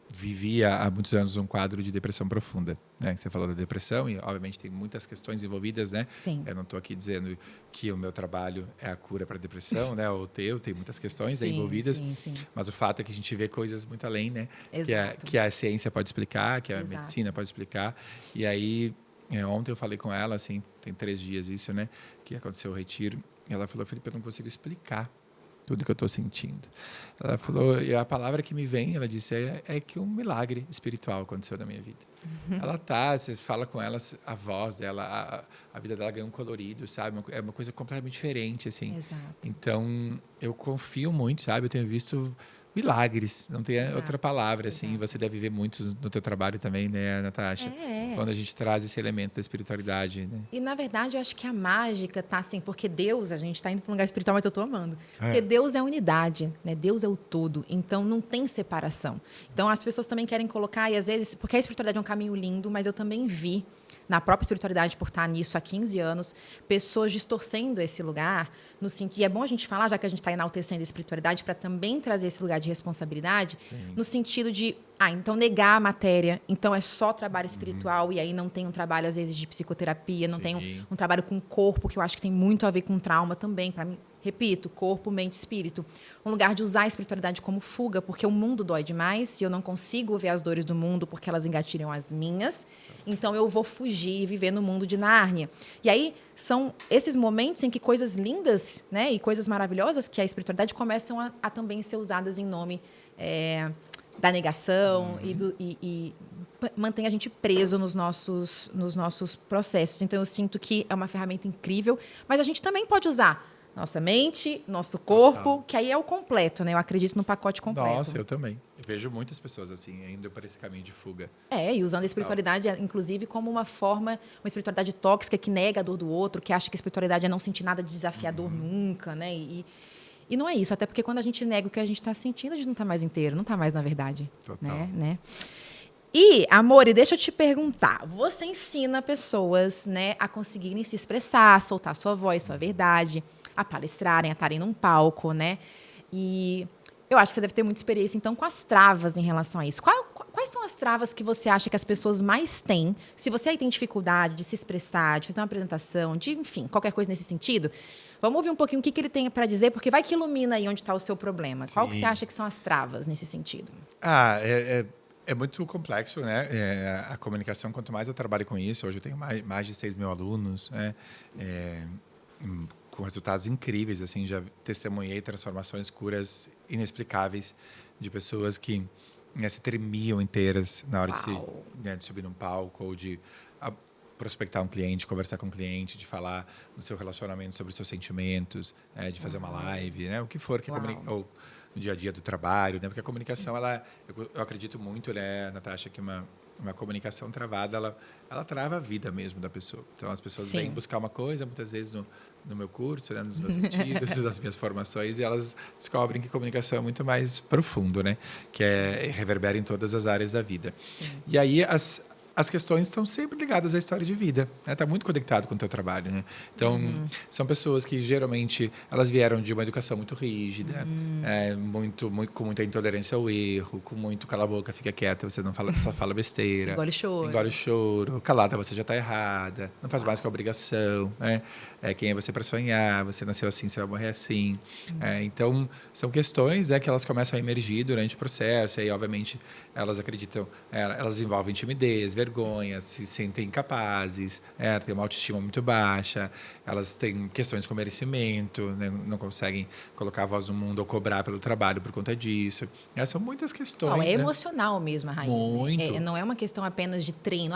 vivia há muitos anos um quadro de depressão profunda, né? Você falou da depressão e, obviamente, tem muitas questões envolvidas, né? Sim. Eu não estou aqui dizendo que o meu trabalho é a cura para a depressão, né? O teu, tem muitas questões envolvidas, sim. mas o fato é que a gente vê coisas muito além, né? Exato. Que a ciência pode explicar, que a Exato. medicina pode explicar. E aí, ontem eu falei com ela, assim, tem 3 dias isso, né? Que aconteceu o retiro. E ela falou, Felipe, eu não consigo explicar tudo que eu estou sentindo. Ela falou, e a palavra que me vem, ela disse, é que um milagre espiritual aconteceu na minha vida. Ela você fala com ela, a voz dela, a vida dela ganha um colorido, sabe? É uma coisa completamente diferente, assim. Exato. Então, eu confio muito, sabe? Eu tenho visto milagres, não tem outra palavra, assim. Você deve ver muitos no teu trabalho também, né, Natasha? Quando a gente traz esse elemento da espiritualidade, né? E, na verdade, eu acho que a mágica tá assim, porque Deus, a gente está indo para um lugar espiritual, mas eu estou amando. Porque Deus é unidade, né? Deus é o todo, então não tem separação. Então, as pessoas também querem colocar, e às vezes, porque a espiritualidade é um caminho lindo, mas eu também vi, na própria espiritualidade, por estar nisso há 15 anos, pessoas distorcendo esse lugar, no sentido, e é bom a gente falar, já que a gente está enaltecendo a espiritualidade, para também trazer esse lugar de responsabilidade, no sentido de, então negar a matéria, então é só trabalho espiritual, e aí não tem um trabalho, às vezes, de psicoterapia, não tem um trabalho com o corpo, que eu acho que tem muito a ver com trauma também, para mim. Repito, corpo, mente, espírito. Um lugar de usar a espiritualidade como fuga, porque o mundo dói demais e eu não consigo ver as dores do mundo porque elas engatilham as minhas. Então, eu vou fugir e viver no mundo de Nárnia. E aí, são esses momentos em que coisas lindas, né, e coisas maravilhosas que a espiritualidade começam a também ser usadas em nome da negação e mantém a gente preso nos nossos processos. Então, eu sinto que é uma ferramenta incrível, mas a gente também pode usar nossa mente, nosso corpo, que aí é o completo, né? Eu acredito no pacote completo. Nossa, eu também. Eu vejo muitas pessoas assim, indo para esse caminho de fuga. E usando a espiritualidade, inclusive, como uma espiritualidade tóxica que nega a dor do outro, que acha que a espiritualidade é não sentir nada desafiador nunca, né? E não é isso, até porque quando a gente nega o que a gente está sentindo, a gente não está mais inteiro, não está mais na verdade. Total. Né? E, Amore, deixa eu te perguntar. Você ensina pessoas, né, a conseguirem se expressar, soltar sua voz, sua verdade, a palestrarem, a estarem num palco, né? E eu acho que você deve ter muita experiência, então, com as travas em relação a isso. Quais são as travas que você acha que as pessoas mais têm? Se você aí tem dificuldade de se expressar, de fazer uma apresentação, de, enfim, qualquer coisa nesse sentido, vamos ouvir um pouquinho o que ele tem para dizer, porque vai que ilumina aí onde está o seu problema. Qual que você acha que são as travas nesse sentido? É muito complexo, né? A comunicação, quanto mais eu trabalho com isso, hoje eu tenho mais de 6 mil alunos, né? Com resultados incríveis, assim, já testemunhei transformações, curas inexplicáveis de pessoas que se tremiam inteiras na hora de subir num palco ou de prospectar um cliente, conversar com um cliente, de falar no seu relacionamento sobre os seus sentimentos, de fazer uma live, né? O que for que ou no dia a dia do trabalho, né? Porque a comunicação, eu acredito muito, né, Natasha, que uma comunicação travada, ela trava a vida mesmo da pessoa. Então, as pessoas vêm buscar uma coisa, muitas vezes no meu curso, né, nos meus retiros, nas minhas formações, e elas descobrem que comunicação é muito mais profundo, né? Que reverbera em todas as áreas da vida. Sim. E aí, as questões estão sempre ligadas à história de vida, né? Está muito conectado com o teu trabalho, né? Então, são pessoas que, geralmente, elas vieram de uma educação muito rígida, com muita intolerância ao erro, com muito cala a boca, fica quieta, você não fala, só fala besteira. Engole o choro. Calada, você já está errada. Não faz mais que a obrigação, né? Quem é você para sonhar? Você nasceu assim, você vai morrer assim. Então, são questões, né, que elas começam a emergir durante o processo. E aí, obviamente, elas acreditam, elas envolvem timidez, vergonha, se sentem incapazes, têm uma autoestima muito baixa, elas têm questões com merecimento, né, não conseguem colocar a voz no mundo ou cobrar pelo trabalho por conta disso. São muitas questões. É emocional mesmo a raiz. Muito. Né? Não é uma questão apenas de treino.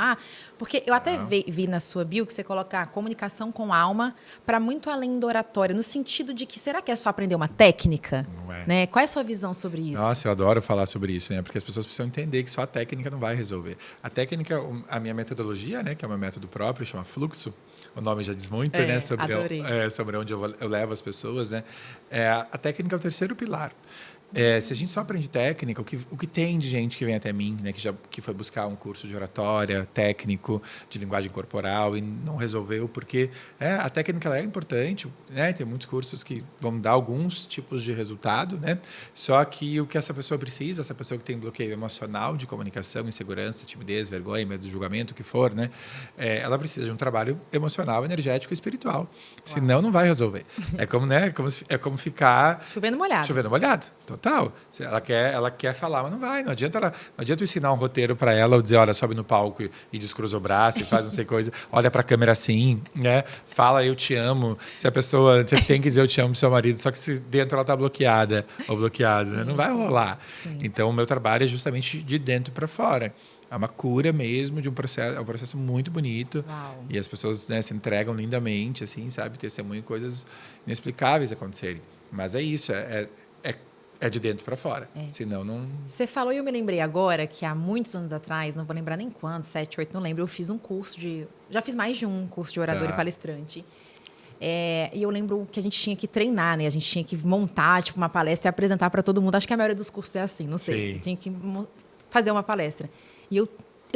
Porque eu até vi na sua bio que você coloca comunicação com alma para muito além do oratório, no sentido de que, será que é só aprender uma técnica? Não é. Né? Qual é a sua visão sobre isso? Nossa, eu adoro falar sobre isso, né? Porque as pessoas precisam entender que só a técnica não vai resolver. A técnica, a minha metodologia, né, que é um método próprio, chama Fluxo, o nome já diz muito, né, sobre onde eu levo as pessoas, né? A técnica é o terceiro pilar. Se a gente só aprende técnica, o que tem de gente que vem até mim, né, que foi buscar um curso de oratória, técnico, de linguagem corporal e não resolveu, porque a técnica ela é importante, né, tem muitos cursos que vão dar alguns tipos de resultado, né, só que o que essa pessoa precisa, essa pessoa que tem bloqueio emocional de comunicação, insegurança, timidez, vergonha, medo do julgamento, o que for, né, ela precisa de um trabalho emocional, energético e espiritual. Uau. Senão não vai resolver. É como, né, é como ficar... Chovendo molhado. Chovendo molhado. Total. Ela quer falar, mas não vai. Não adianta eu ensinar um roteiro para ela ou dizer, olha, sobe no palco e descruza o braço e faz não sei coisa. Olha para a câmera assim, né? Fala, eu te amo. Você tem que dizer eu te amo pro seu marido, só que se dentro ela tá bloqueada ou bloqueado, né? Não vai rolar. Sim. Então, o meu trabalho é justamente de dentro para fora. É uma cura mesmo de um processo, é um processo muito bonito. Uau. E as pessoas, né, se entregam lindamente, assim, sabe? Testemunham coisas inexplicáveis acontecerem. Mas é isso, é de dentro para fora. Senão não... Você falou e eu me lembrei agora que há muitos anos atrás, não vou lembrar nem quando, 7, 8, não lembro, eu fiz um curso de... Já fiz mais de um curso de orador e palestrante. E eu lembro que a gente tinha que treinar, né? A gente tinha que montar tipo, uma palestra e apresentar para todo mundo. Acho que a maioria dos cursos é assim, não sei. Tinha que fazer uma palestra. E eu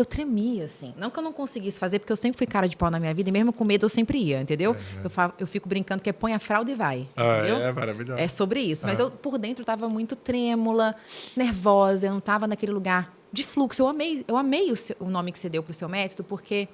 tremia, assim. Não que eu não conseguisse fazer, porque eu sempre fui cara de pau na minha vida, e mesmo com medo eu sempre ia, entendeu? Uhum. Eu fico brincando que põe a fraude e vai. Entendeu? É maravilhoso. É sobre isso. Mas eu, por dentro, estava muito trêmula, nervosa, eu não estava naquele lugar de fluxo. Eu amei o nome que você deu para o seu método, porque,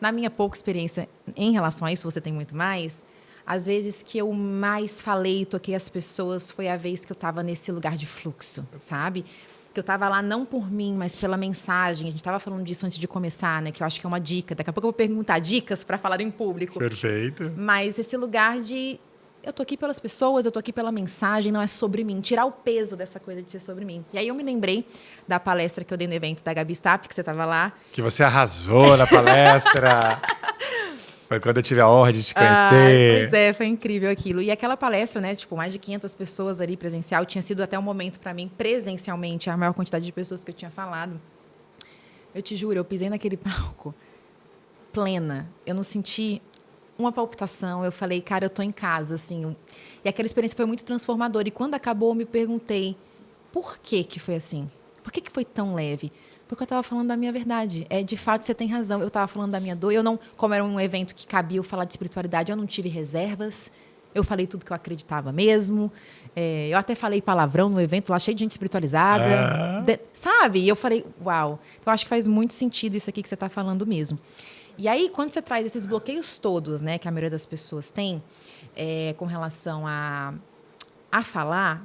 na minha pouca experiência em relação a isso, você tem muito mais, às vezes que eu mais falei e toquei as pessoas foi a vez que eu estava nesse lugar de fluxo, sabe? Que eu estava lá não por mim, mas pela mensagem. A gente estava falando disso antes de começar, né? Que eu acho que é uma dica. Daqui a pouco eu vou perguntar dicas para falar em público. Perfeito. Mas esse lugar de... Eu tô aqui pelas pessoas, eu tô aqui pela mensagem, não é sobre mim. Tirar o peso dessa coisa de ser sobre mim. E aí eu me lembrei da palestra que eu dei no evento da Gabi Staff, que você estava lá. Que você arrasou na palestra. Foi quando eu tive a honra de te conhecer. Pois é, foi incrível aquilo. E aquela palestra, né, tipo, mais de 500 pessoas ali presencial, tinha sido até um momento para mim, presencialmente, a maior quantidade de pessoas que eu tinha falado. Eu te juro, eu pisei naquele palco plena. Eu não senti uma palpitação. Eu falei, cara, eu tô em casa, assim. E aquela experiência foi muito transformadora. E quando acabou, eu me perguntei, por que foi assim? Por que foi tão leve? Porque eu estava falando da minha verdade. De fato, você tem razão. Eu estava falando da minha dor. Como era um evento que cabia eu falar de espiritualidade, eu não tive reservas. Eu falei tudo que eu acreditava mesmo. Eu até falei palavrão no evento, lá cheio de gente espiritualizada. Sabe? E eu falei, uau. Então, acho que faz muito sentido isso aqui que você está falando mesmo. E aí, quando você traz esses bloqueios todos, né, que a maioria das pessoas tem, com relação a falar...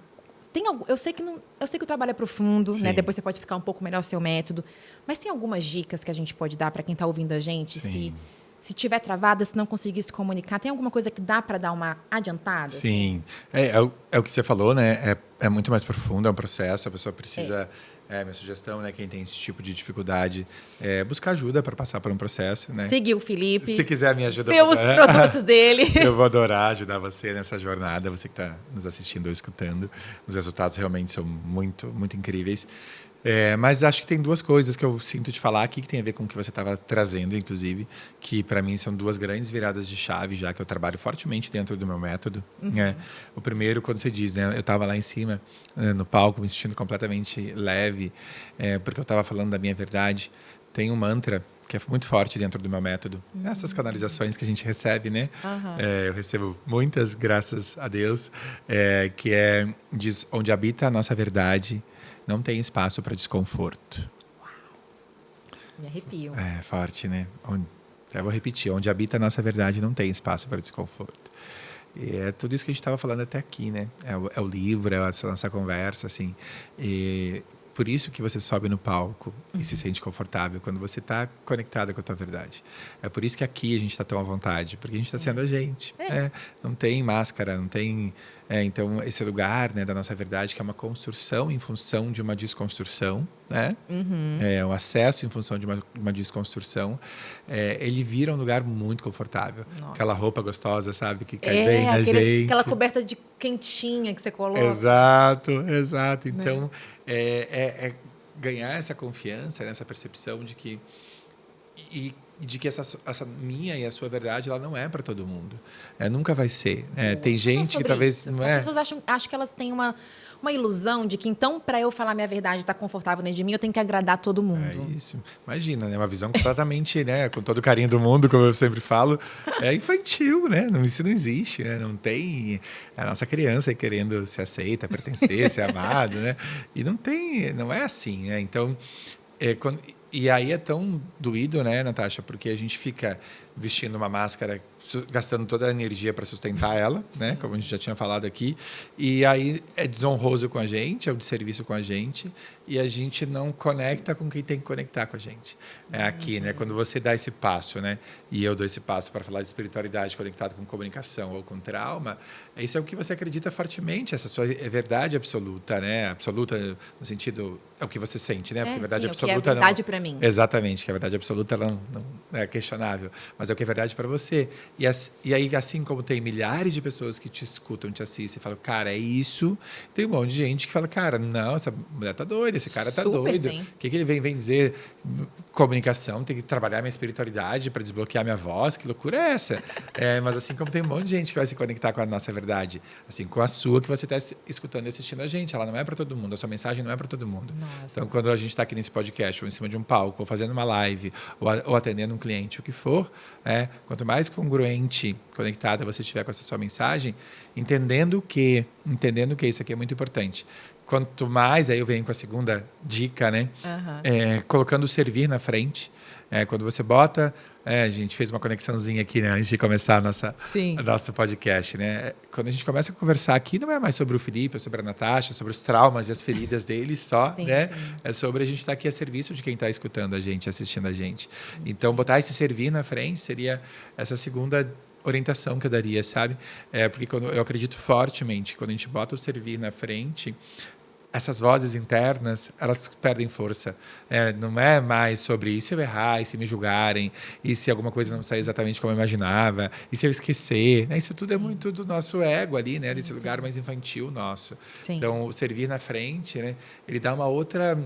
Eu sei que o trabalho é profundo, né? Depois você pode explicar um pouco melhor o seu método. Mas tem algumas dicas que a gente pode dar para quem está ouvindo a gente? Se tiver travada, se não conseguir se comunicar, tem alguma coisa que dá para dar uma adiantada? Sim. É o que você falou, né? É muito mais profundo, é um processo, a pessoa precisa... minha sugestão, né, quem tem esse tipo de dificuldade, é buscar ajuda para passar por um processo, né? Seguir o Felipe. Se quiser me ajudar. Ver os produtos dele. Eu vou adorar ajudar você nessa jornada, você que está nos assistindo ou escutando. Os resultados realmente são muito, muito incríveis. Mas acho que tem duas coisas que eu sinto te falar aqui, que tem a ver com o que você estava trazendo, inclusive, que para mim são duas grandes viradas de chave, já que eu trabalho fortemente dentro do meu método. Né? O primeiro, quando você diz, né, eu estava lá em cima, no palco, me sentindo completamente leve, porque eu estava falando da minha verdade. Tem um mantra que é muito forte dentro do meu método. Essas canalizações que a gente recebe, né? Eu recebo muitas, graças a Deus, diz, onde habita a nossa verdade, não tem espaço para desconforto. Uau. Me arrepio. Forte, né? Eu vou repetir. Onde habita a nossa verdade, não tem espaço para desconforto. E é tudo isso que a gente estava falando até aqui, né? É o livro, é essa nossa conversa, assim. E por isso que você sobe no palco e se sente confortável, quando você está conectada com a tua verdade. É por isso que aqui a gente está tão à vontade, porque a gente está sendo a gente. Não tem máscara, não tem... então, esse lugar, né, da nossa verdade, que é uma construção em função de uma desconstrução, né? É um acesso em função de uma desconstrução. Ele vira um lugar muito confortável. Nossa. Aquela roupa gostosa, sabe? Que cai bem na gente. Aquela coberta de quentinha que você coloca. Exato. Então, ganhar essa confiança, essa percepção de que e de que essa minha e a sua verdade, ela não é para todo mundo. Nunca vai ser. Tem gente que talvez isso. não é. As pessoas acham que elas têm uma ilusão de que, então, para eu falar minha verdade e estar confortável dentro de mim, eu tenho que agradar todo mundo. É isso. Imagina, né? Uma visão completamente, né? Com todo o carinho do mundo, como eu sempre falo, é infantil, né? Isso não existe, né? Não tem a nossa criança aí querendo ser aceita, pertencer, ser amado, né? E não é assim, né? Então, e aí é tão doído, né, Natasha? Porque a gente fica vestindo uma máscara, gastando toda a energia para sustentar ela, né? Como a gente já tinha falado aqui. E aí é desonroso com a gente, é um desserviço com a gente. E a gente não conecta com quem tem que conectar com a gente. É aqui, né? Quando você dá esse passo, né? E eu dou esse passo para falar de espiritualidade conectado com comunicação ou com trauma, isso é o que você acredita fortemente, essa sua verdade absoluta, né? Absoluta no sentido, é o que você sente, né? Porque a verdade absoluta o que é verdade para mim. Exatamente, que a verdade absoluta não é questionável, mas é o que é verdade para você. E aí, assim como tem milhares de pessoas que te escutam, te assistem e falam, cara, é isso, tem um monte de gente que fala, cara, não, essa mulher tá doida, esse cara tá doido. O que ele vem dizer? Comunicação, tem que trabalhar minha espiritualidade para desbloquear minha voz, que loucura é essa? Mas assim como tem um monte de gente que vai se conectar com a nossa verdade, assim, com a sua que você está escutando e assistindo a gente, ela não é para todo mundo, a sua mensagem não é para todo mundo. Nossa. Então, quando a gente está aqui nesse podcast, ou em cima de um palco, ou fazendo uma live, ou atendendo um cliente, o que for, quanto mais congruente, conectada você estiver com essa sua mensagem, entendendo que isso aqui é muito importante. Quanto mais, aí eu venho com a segunda dica, né? Colocando o servir na frente. Quando você bota... a gente fez uma conexãozinha aqui, né? Antes de começar nosso podcast, né? Quando a gente começa a conversar aqui, não é mais sobre o Felipe, é sobre a Natasha, sobre os traumas e as feridas deles só, né? Sim. É sobre a gente estar aqui a serviço de quem está escutando a gente, assistindo a gente. Então, botar esse servir na frente seria essa segunda orientação que eu daria, sabe? Porque eu acredito fortemente que quando a gente bota o servir na frente, essas vozes internas, elas perdem força. Não é mais sobre e se eu errar, e se me julgarem, e se alguma coisa não sair exatamente como eu imaginava, e se eu esquecer. Né? Isso tudo é muito do nosso ego ali, né? Desse lugar mais infantil nosso. Sim. Então, o servir na frente, né? Ele dá uma outra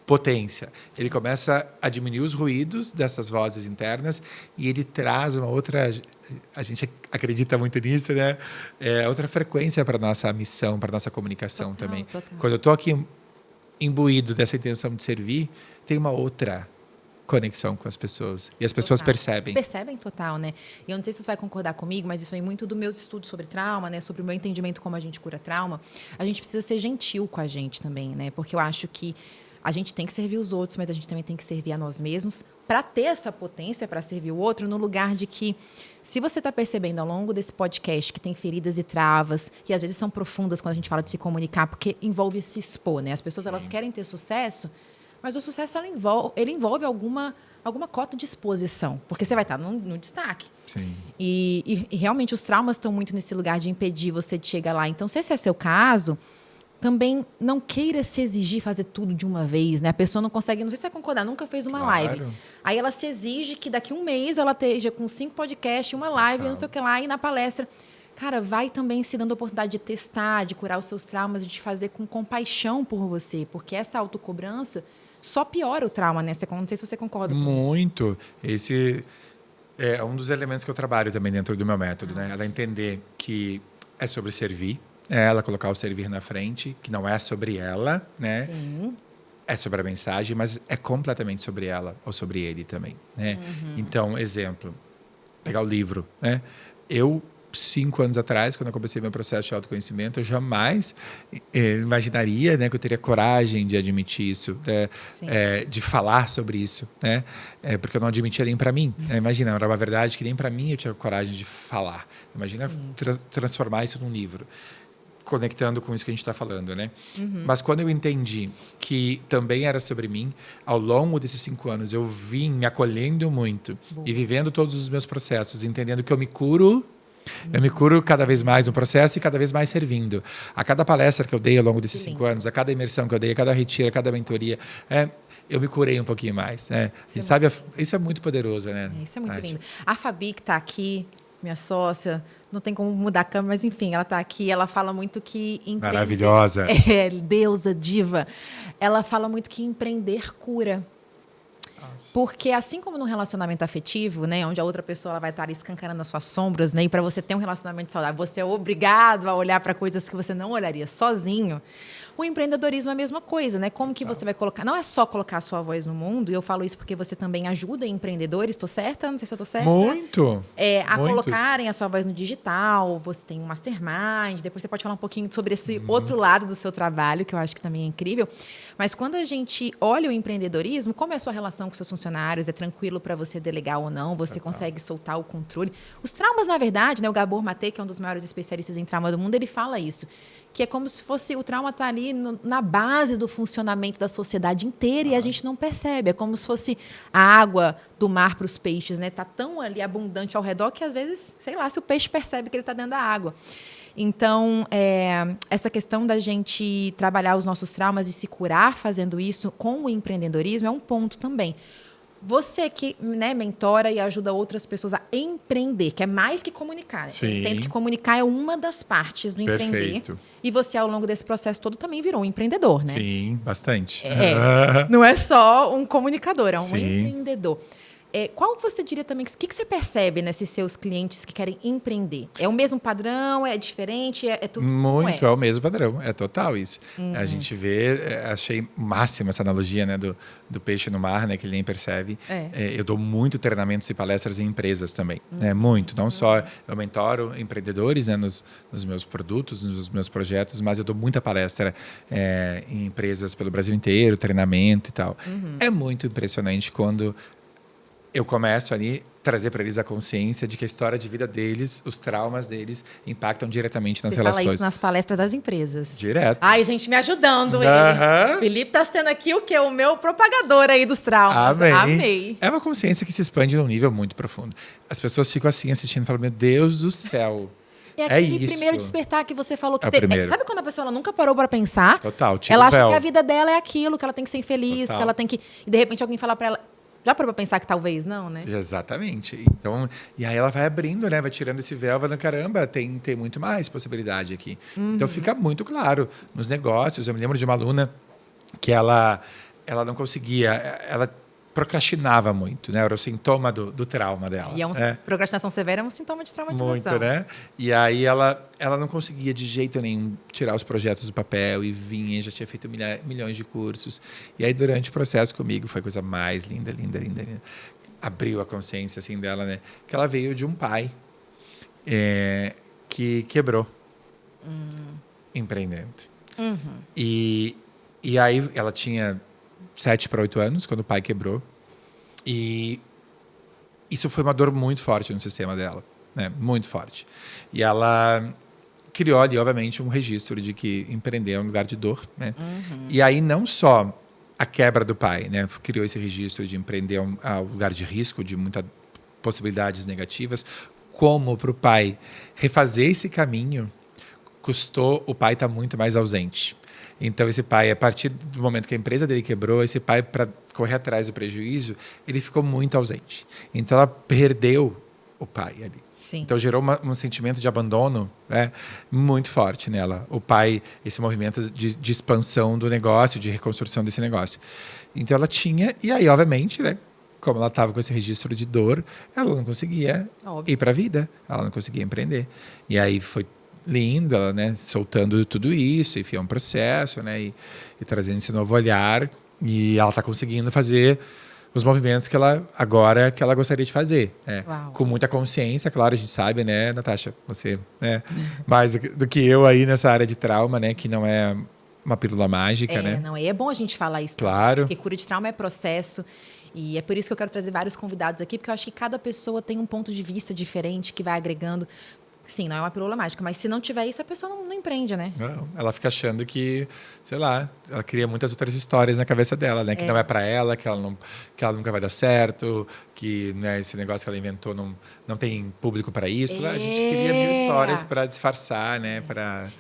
potência. Ele começa a diminuir os ruídos dessas vozes internas e ele traz uma outra... A gente acredita muito nisso, né? Outra frequência para a nossa missão, para a nossa comunicação também. Total. Quando eu estou aqui imbuído dessa intenção de servir, tem uma outra conexão com as pessoas. E as pessoas percebem. Percebem total, né? E eu não sei se você vai concordar comigo, mas isso vem muito do meus estudos sobre trauma, né? Sobre o meu entendimento como a gente cura trauma. A gente precisa ser gentil com a gente também, né? Porque eu acho que a gente tem que servir os outros, mas a gente também tem que servir a nós mesmos para ter essa potência para servir o outro, no lugar de que, se você está percebendo ao longo desse podcast que tem feridas e travas, e às vezes são profundas quando a gente fala de se comunicar, porque envolve se expor, né? As pessoas elas querem ter sucesso, mas o sucesso ele envolve alguma cota de exposição, porque você vai estar no destaque. Sim. E realmente os traumas estão muito nesse lugar de impedir você de chegar lá. Então, se esse é seu caso... Também não queira se exigir fazer tudo de uma vez, né? A pessoa não consegue, não sei se você vai concordar, nunca fez uma live. Aí ela se exige que daqui a um mês ela esteja com 5 podcasts, uma live, não sei o que lá, e na palestra. Cara, vai também se dando a oportunidade de testar, de curar os seus traumas, de fazer com compaixão por você, porque essa autocobrança só piora o trauma, né? Não sei se você concorda com isso. Muito. Esse é um dos elementos que eu trabalho também dentro do meu método, né? Ela entender que é sobre servir, ela colocar o servir na frente, que não é sobre ela, né? Sim. É sobre a mensagem, mas é completamente sobre ela ou sobre ele também, né? Então, exemplo, pegar o livro, né? Eu, 5 anos atrás, quando eu comecei meu processo de autoconhecimento, eu jamais imaginaria, né, que eu teria coragem de admitir isso, de falar sobre isso, né? Porque eu não admitia nem para mim. Imagina, era uma verdade que nem para mim eu tinha coragem de falar. Imagina transformar isso num livro. Conectando com isso que a gente está falando, né? Mas quando eu entendi que também era sobre mim, ao longo desses 5 anos, eu vim me acolhendo muito e vivendo todos os meus processos, entendendo que eu me curo cada vez mais no processo e cada vez mais servindo. A cada palestra que eu dei ao longo desses 5 anos, a cada imersão que eu dei, a cada retiro, a cada mentoria, eu me curei um pouquinho mais, né? Isso é muito poderoso, né? Isso é muito lindo. A Fabi, que está aqui, minha sócia, não tem como mudar a câmera, mas enfim, ela está aqui, ela fala muito que... Maravilhosa. Deusa, diva. Ela fala muito que empreender cura. Porque assim como no relacionamento afetivo, né, onde a outra pessoa ela vai estar escancarando as suas sombras, né, e para você ter um relacionamento saudável, você é obrigado a olhar para coisas que você não olharia sozinho. O empreendedorismo é a mesma coisa, né? Como que você vai colocar... Não é só colocar a sua voz no mundo, e eu falo isso porque você também ajuda empreendedores, estou certa? Não sei se eu estou certa. Muito! A Muitos. colocarem a sua voz no digital, você tem um mastermind, depois você pode falar um pouquinho sobre esse outro lado do seu trabalho, que eu acho que também é incrível. Mas quando a gente olha o empreendedorismo, como é a sua relação com seus funcionários? É tranquilo para você delegar ou não? Você consegue soltar o controle? Os traumas, na verdade, né, o Gabor Maté, que é um dos maiores especialistas em trauma do mundo, ele fala isso. Que é como se fosse o trauma tá ali na base do funcionamento da sociedade inteira e a gente não percebe. É como se fosse a água do mar para os peixes, né? Tá tão ali abundante ao redor que às vezes, sei lá, se o peixe percebe que ele está dentro da água. Então, essa questão da gente trabalhar os nossos traumas e se curar fazendo isso com o empreendedorismo é um ponto também. Você que, né, mentora e ajuda outras pessoas a empreender, que é mais que comunicar. Né? Sim. Entendo que comunicar é uma das partes do empreender. Perfeito. E você, ao longo desse processo todo, também virou um empreendedor, né? Sim, bastante. Não é só um comunicador, é um Sim. empreendedor. Qual você diria também, o que você percebe nesses seus clientes que querem empreender? É o mesmo padrão? É diferente? É tudo? Muito, é o mesmo padrão. É total isso. A gente vê, achei máxima essa analogia, né, do peixe no mar, né, que ele nem percebe. Eu dou muito treinamentos e palestras em empresas também. Né, muito. Não só eu mentoro empreendedores, né, nos meus produtos, nos meus projetos, mas eu dou muita palestra em empresas pelo Brasil inteiro, treinamento e tal. É muito impressionante quando eu começo ali a trazer para eles a consciência de que a história de vida deles, os traumas deles, impactam diretamente nas relações. Você fala isso nas palestras das empresas. Direto. Ai, gente, me ajudando. Felipe tá sendo aqui o quê? O meu propagador aí dos traumas. Amei. É uma consciência que se expande num nível muito profundo. As pessoas ficam assim assistindo e falam, meu Deus do céu. É aquele primeiro despertar que você falou que primeiro. Sabe quando a pessoa ela nunca parou para pensar? Total. Ela acha que a vida dela é aquilo, que ela tem que ser infeliz, Total. que ela tem que... E de repente alguém fala para ela... Já parou pra pensar que talvez não, né? Exatamente. Então, e aí ela vai abrindo, né? Vai tirando esse véu, falando, caramba, tem muito mais possibilidade aqui. Então fica muito claro nos negócios. Eu me lembro de uma aluna que ela não conseguia, ela procrastinava muito, né? Era o sintoma do trauma dela. E procrastinação severa é um sintoma de traumatização. Muito, né? E aí ela não conseguia de jeito nenhum tirar os projetos do papel e vinha, já tinha feito milhões de cursos. E aí durante o processo comigo foi a coisa mais linda. Abriu a consciência assim dela, né? Que ela veio de um pai que quebrou empreendendo. E aí ela tinha 7 para 8 anos, quando o pai quebrou. E isso foi uma dor muito forte no sistema dela, né? Muito forte. E ela criou ali, obviamente, um registro de que empreender é um lugar de dor, né? E aí não só a quebra do pai, né? Criou esse registro de empreender um lugar de risco, de muitas possibilidades negativas, como para o pai refazer esse caminho custou o pai estar muito mais ausente. Então, esse pai, a partir do momento que a empresa dele quebrou, esse pai, para correr atrás do prejuízo, ele ficou muito ausente. Então, ela perdeu o pai ali. Sim. Então, gerou um sentimento de abandono, né, muito forte nela. O pai, esse movimento de expansão do negócio, de reconstrução desse negócio. Então, ela tinha, e aí, obviamente, né, como ela estava com esse registro de dor, ela não conseguia ir para a vida, ela não conseguia empreender. E aí foi lindo, ela, né, soltando tudo isso, enfim, é um processo, né, e trazendo esse novo olhar, e ela está conseguindo fazer os movimentos que ela gostaria de fazer, né, com muita consciência, claro, a gente sabe, né, Natasha, você, né, mais do que eu aí nessa área de trauma, né, que não é uma pílula mágica, né? Não, e é bom a gente falar isso, claro, porque cura de trauma é processo. E é por isso que eu quero trazer vários convidados aqui, porque eu acho que cada pessoa tem um ponto de vista diferente que vai agregando. Sim, não é uma pílula mágica, mas se não tiver isso, a pessoa não empreende, né? Não, ela fica achando que, sei lá, ela cria muitas outras histórias na cabeça dela, né? Que não é para ela, que ela nunca vai dar certo, que, né, esse negócio que ela inventou não tem público para isso. A gente cria mil histórias para disfarçar, né?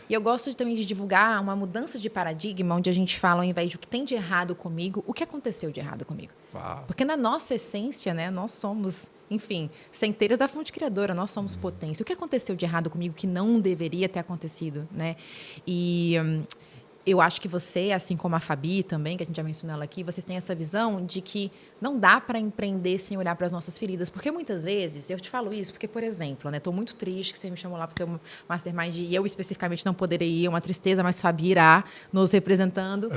E eu gosto também de divulgar uma mudança de paradigma, onde a gente fala, ao invés de o que tem de errado comigo, o que aconteceu de errado comigo. Uau. Porque na nossa essência, né, nós somos, enfim, centelhas da fonte criadora, nós somos potência. O que aconteceu de errado comigo que não deveria ter acontecido, né? E eu acho que você, assim como a Fabi também, que a gente já mencionou ela aqui, vocês têm essa visão de que não dá para empreender sem olhar para as nossas feridas. Porque muitas vezes, eu te falo isso, porque, por exemplo, né, estou muito triste que você me chamou lá para o seu mastermind e eu especificamente não poderei ir, é uma tristeza, mas Fabi irá nos representando.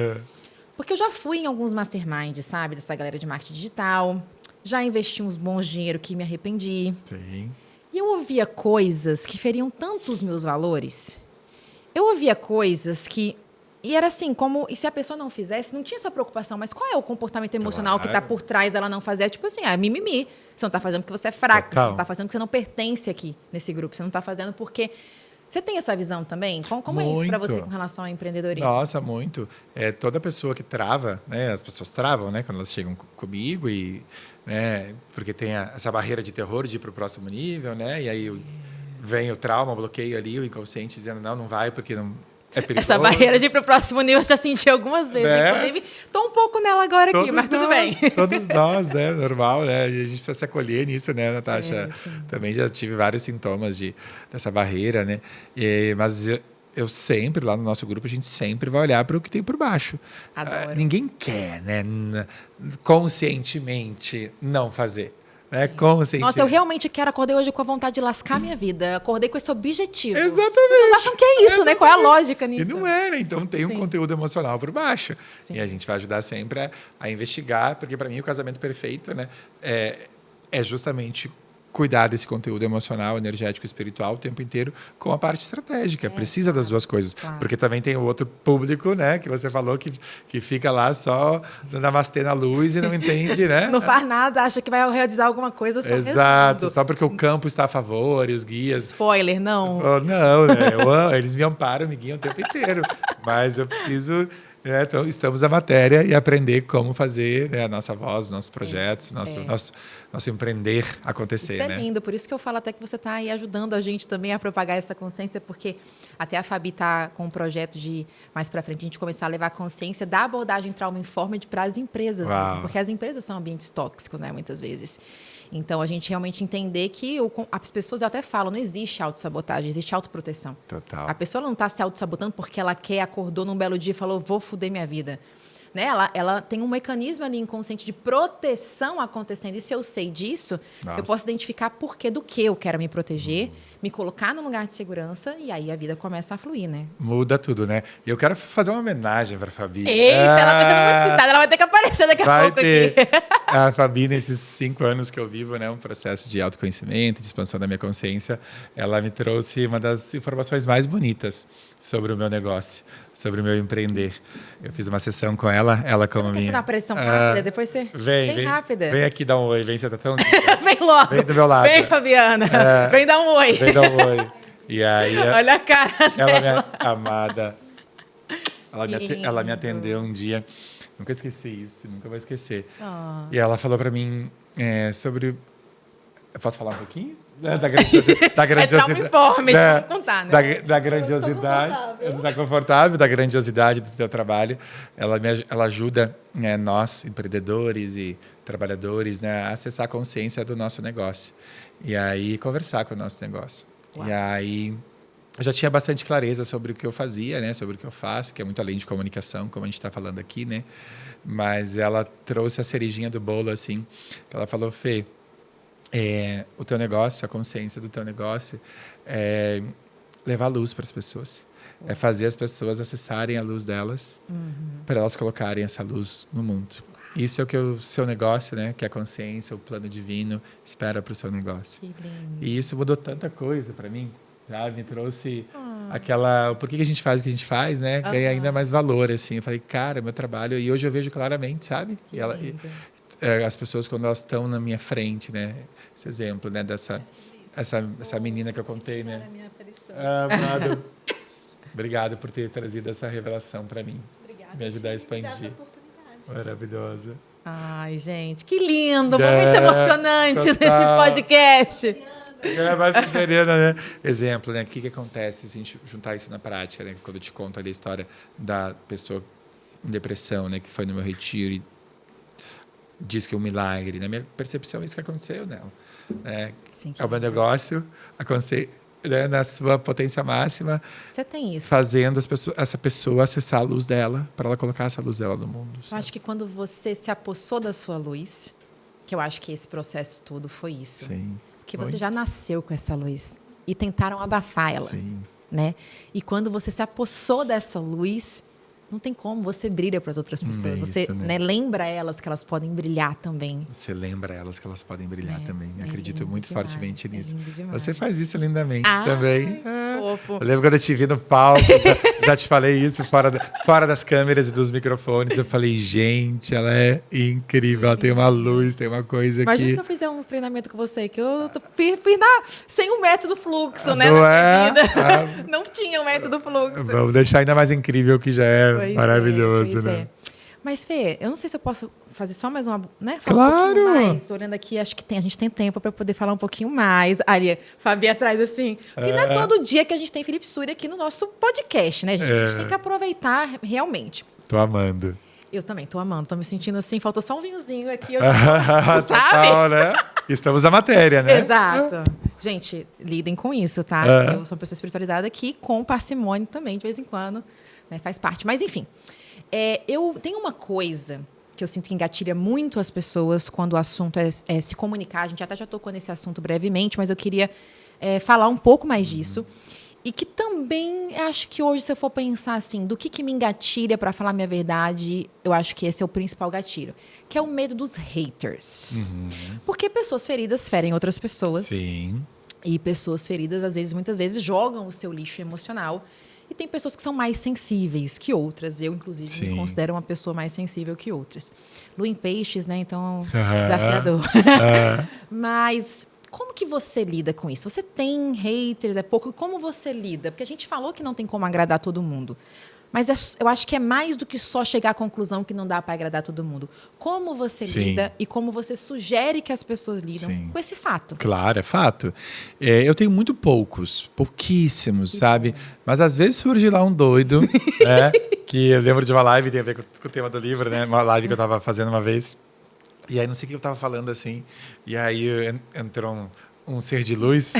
Porque eu já fui em alguns masterminds, sabe, dessa galera de marketing digital, já investi uns bons dinheiro que me arrependi. Sim. E eu ouvia coisas que feriam tanto os meus valores. Eu ouvia coisas que... E era assim, como... E se a pessoa não fizesse, não tinha essa preocupação. Mas qual é o comportamento emocional que está por trás dela não fazer? É tipo assim, mimimi. Você não está fazendo porque você é fraca. Você não está fazendo porque você não pertence aqui nesse grupo. Você não está fazendo porque... Você tem essa visão também? Como é isso para você com relação ao empreendedorismo? Nossa, muito. Toda pessoa que trava, né? As pessoas travam, né? Quando elas chegam comigo e... Né, porque tem essa barreira de terror de ir para o próximo nível, né? E aí vem o trauma, o bloqueio ali, o inconsciente dizendo, não vai porque não... É perigoso. Essa barreira de ir para o próximo nível eu já senti algumas vezes. Inclusive, estou um pouco nela agora aqui, mas tudo bem. Todos nós, né? Normal, né? E a gente precisa se acolher nisso, né, Natasha? Também já tive vários sintomas dessa barreira, né? Mas eu sempre, lá no nosso grupo, a gente sempre vai olhar para o que tem por baixo. Ninguém quer, né? Conscientemente não fazer. Nossa, eu realmente acordei hoje com a vontade de lascar minha vida. Acordei com esse objetivo. Exatamente. Vocês acham que é isso, né? Qual é a lógica nisso? E não é, né? Então tem um conteúdo emocional por baixo. Sim. E a gente vai ajudar sempre a investigar, porque para mim o casamento perfeito, né, é justamente cuidar desse conteúdo emocional, energético e espiritual o tempo inteiro com a parte estratégica. Precisa das duas coisas. Claro. Porque também tem o outro público, né, que você falou que fica lá só namastê na luz e não entende, né? Não faz nada, acha que vai realizar alguma coisa só Exato, rezando. só porque o campo está a favor e os guias... Spoiler, não. Não, né? Eles me amparam, me guiam o tempo inteiro. Mas eu preciso... Então, estamos na matéria e aprender como fazer, né, a nossa voz, nossos projetos, nosso empreender acontecer. Isso é lindo, por isso que eu falo até que você está aí ajudando a gente também a propagar essa consciência, porque até a Fabi está com um projeto de, mais para frente, a gente começar a levar a consciência da abordagem Trauma Informed para as empresas mesmo, porque as empresas são ambientes tóxicos, né, muitas vezes. Então, a gente realmente entender que as pessoas até falam, não existe autossabotagem, existe autoproteção. Total. A pessoa não está se autossabotando porque ela acordou num belo dia e falou, vou foder minha vida. Né? Ela tem um mecanismo ali inconsciente de proteção acontecendo. E se eu sei disso, eu posso identificar do que eu quero me proteger, me colocar num lugar de segurança e aí a vida começa a fluir, né? Muda tudo, né? E eu quero fazer uma homenagem para a Fabi. Eita, ela vai ser muito citada, ela vai ter que aparecer daqui a pouco aqui. A Fabi, nesses 5 anos que eu vivo, né, um processo de autoconhecimento, de expansão da minha consciência, ela me trouxe uma das informações mais bonitas sobre o meu negócio, sobre o meu empreender. Eu fiz uma sessão com ela como minha... Uma pressão rápida, depois você... Vem rápida. Vem aqui dar um oi, vem, você tá tão... Vem logo. Vem do meu lado. Vem, Fabiana. Vem dar um oi. Vem dar um oi. E aí... Olha a cara dela. Minha amada. Ela me atendeu um dia... Nunca esqueci isso, nunca vou esquecer. E ela falou para mim sobre... Eu posso falar um pouquinho? Da grandiosidade. Informe, vamos contar, né? Da grandiosidade. Está confortável, da grandiosidade do teu trabalho. Ela ajuda, né, nós, empreendedores e trabalhadores, né, a acessar a consciência do nosso negócio. E aí conversar com o nosso negócio. Uau. E aí... Eu já tinha bastante clareza sobre o que eu fazia, né? Sobre o que eu faço, que é muito além de comunicação, como a gente está falando aqui, né? Mas ela trouxe a cerejinha do bolo, assim. Ela falou, Fê, o teu negócio, a consciência do teu negócio é levar luz para as pessoas. É fazer as pessoas acessarem a luz delas, para elas colocarem essa luz no mundo. Isso é o que o seu negócio, né? Que é a consciência, o plano divino, espera para o seu negócio. Que lindo. E isso mudou tanta coisa para mim. Já me trouxe aquela... Por que a gente faz o que a gente faz, né? Ganha ainda mais valor, assim. Eu falei, cara, meu trabalho... E hoje eu vejo claramente, sabe? As pessoas, quando elas estão na minha frente, né? Esse exemplo, né? Essa menina que eu contei, né? Amado, obrigado por ter trazido essa revelação para mim. Obrigada. Me ajudar a expandir. Maravilhosa. Ai, gente, que lindo. Momentos emocionantes nesse podcast. Mas Serena, né? Exemplo, né? O que acontece se a gente juntar isso na prática, né? Quando eu te conto ali a história da pessoa em depressão, né? Que foi no meu retiro e diz que é um milagre. Na minha percepção, isso que aconteceu nela. Sim, é o meu negócio, né, na sua potência máxima, Você tem isso. fazendo essa pessoa acessar a luz dela, para ela colocar essa luz dela no mundo. Eu acho que quando você se apossou da sua luz, que eu acho que esse processo todo foi isso. Sim. Porque você já nasceu com essa luz e tentaram abafar ela, Sim. né? E quando você se apossou dessa luz, não tem como, você brilha para as outras pessoas. É Você, isso, né? lembra elas que elas podem brilhar também. Você lembra elas que elas podem brilhar também. É Acredito lindo muito demais, fortemente é nisso. lindo demais. Você faz isso lindamente Ai, também. fofo. Eu lembro quando eu te vi no palco, já te falei isso, fora das câmeras e dos microfones. Eu falei, gente, ela é incrível, ela tem uma luz, tem uma coisa Imagina que... se eu fizer uns treinamentos com você, que eu fiz sem o método fluxo, né? Não Na é? minha vida. Não tinha o método fluxo. Vamos deixar ainda mais incrível, que já é Pois maravilhoso, pois né? é. Mas, Fê, eu não sei se eu posso fazer só mais uma, né? Claro! Um pouquinho mais. Tô olhando aqui, acho que a gente tem tempo para poder falar um pouquinho mais. Ali, Fabi atrás assim. Porque não é todo dia que a gente tem Felipe Suri aqui no nosso podcast, né, gente? A gente tem que aproveitar realmente. Tô amando. Eu também tô amando, tô me sentindo assim, falta só um vinhozinho aqui, sabe? Total, né? Estamos na matéria, né? Exato. Gente, lidem com isso, tá? Eu sou uma pessoa espiritualizada que com parcimônia também, de vez em quando, né, faz parte. Mas, enfim, eu tenho uma coisa que eu sinto que engatilha muito as pessoas quando o assunto é se comunicar. A gente até já tocou nesse assunto brevemente, mas eu queria falar um pouco mais disso. E que também, acho que hoje, se eu for pensar assim, do que me engatilha para falar a minha verdade, eu acho que esse é o principal gatilho, que é o medo dos haters. Porque pessoas feridas ferem outras pessoas. Sim. E pessoas feridas, às vezes, muitas vezes, jogam o seu lixo emocional. E tem pessoas que são mais sensíveis que outras. Eu, inclusive, me considero uma pessoa mais sensível que outras. Lua em peixes, né? Então, desafiador. Mas como que você lida com isso? Você tem haters, é pouco. Como você lida? Porque a gente falou que não tem como agradar todo mundo. Mas eu acho que é mais do que só chegar à conclusão que não dá para agradar todo mundo. Como você lida e como você sugere que as pessoas lidam com esse fato? Claro, é fato. Eu tenho pouquíssimos, sabe? Mas às vezes surge lá um doido, né? Que eu lembro de uma live, tem a ver com o tema do livro, né? Uma live que eu estava fazendo uma vez. E aí não sei o que eu estava falando assim. E aí entrou um ser de luz,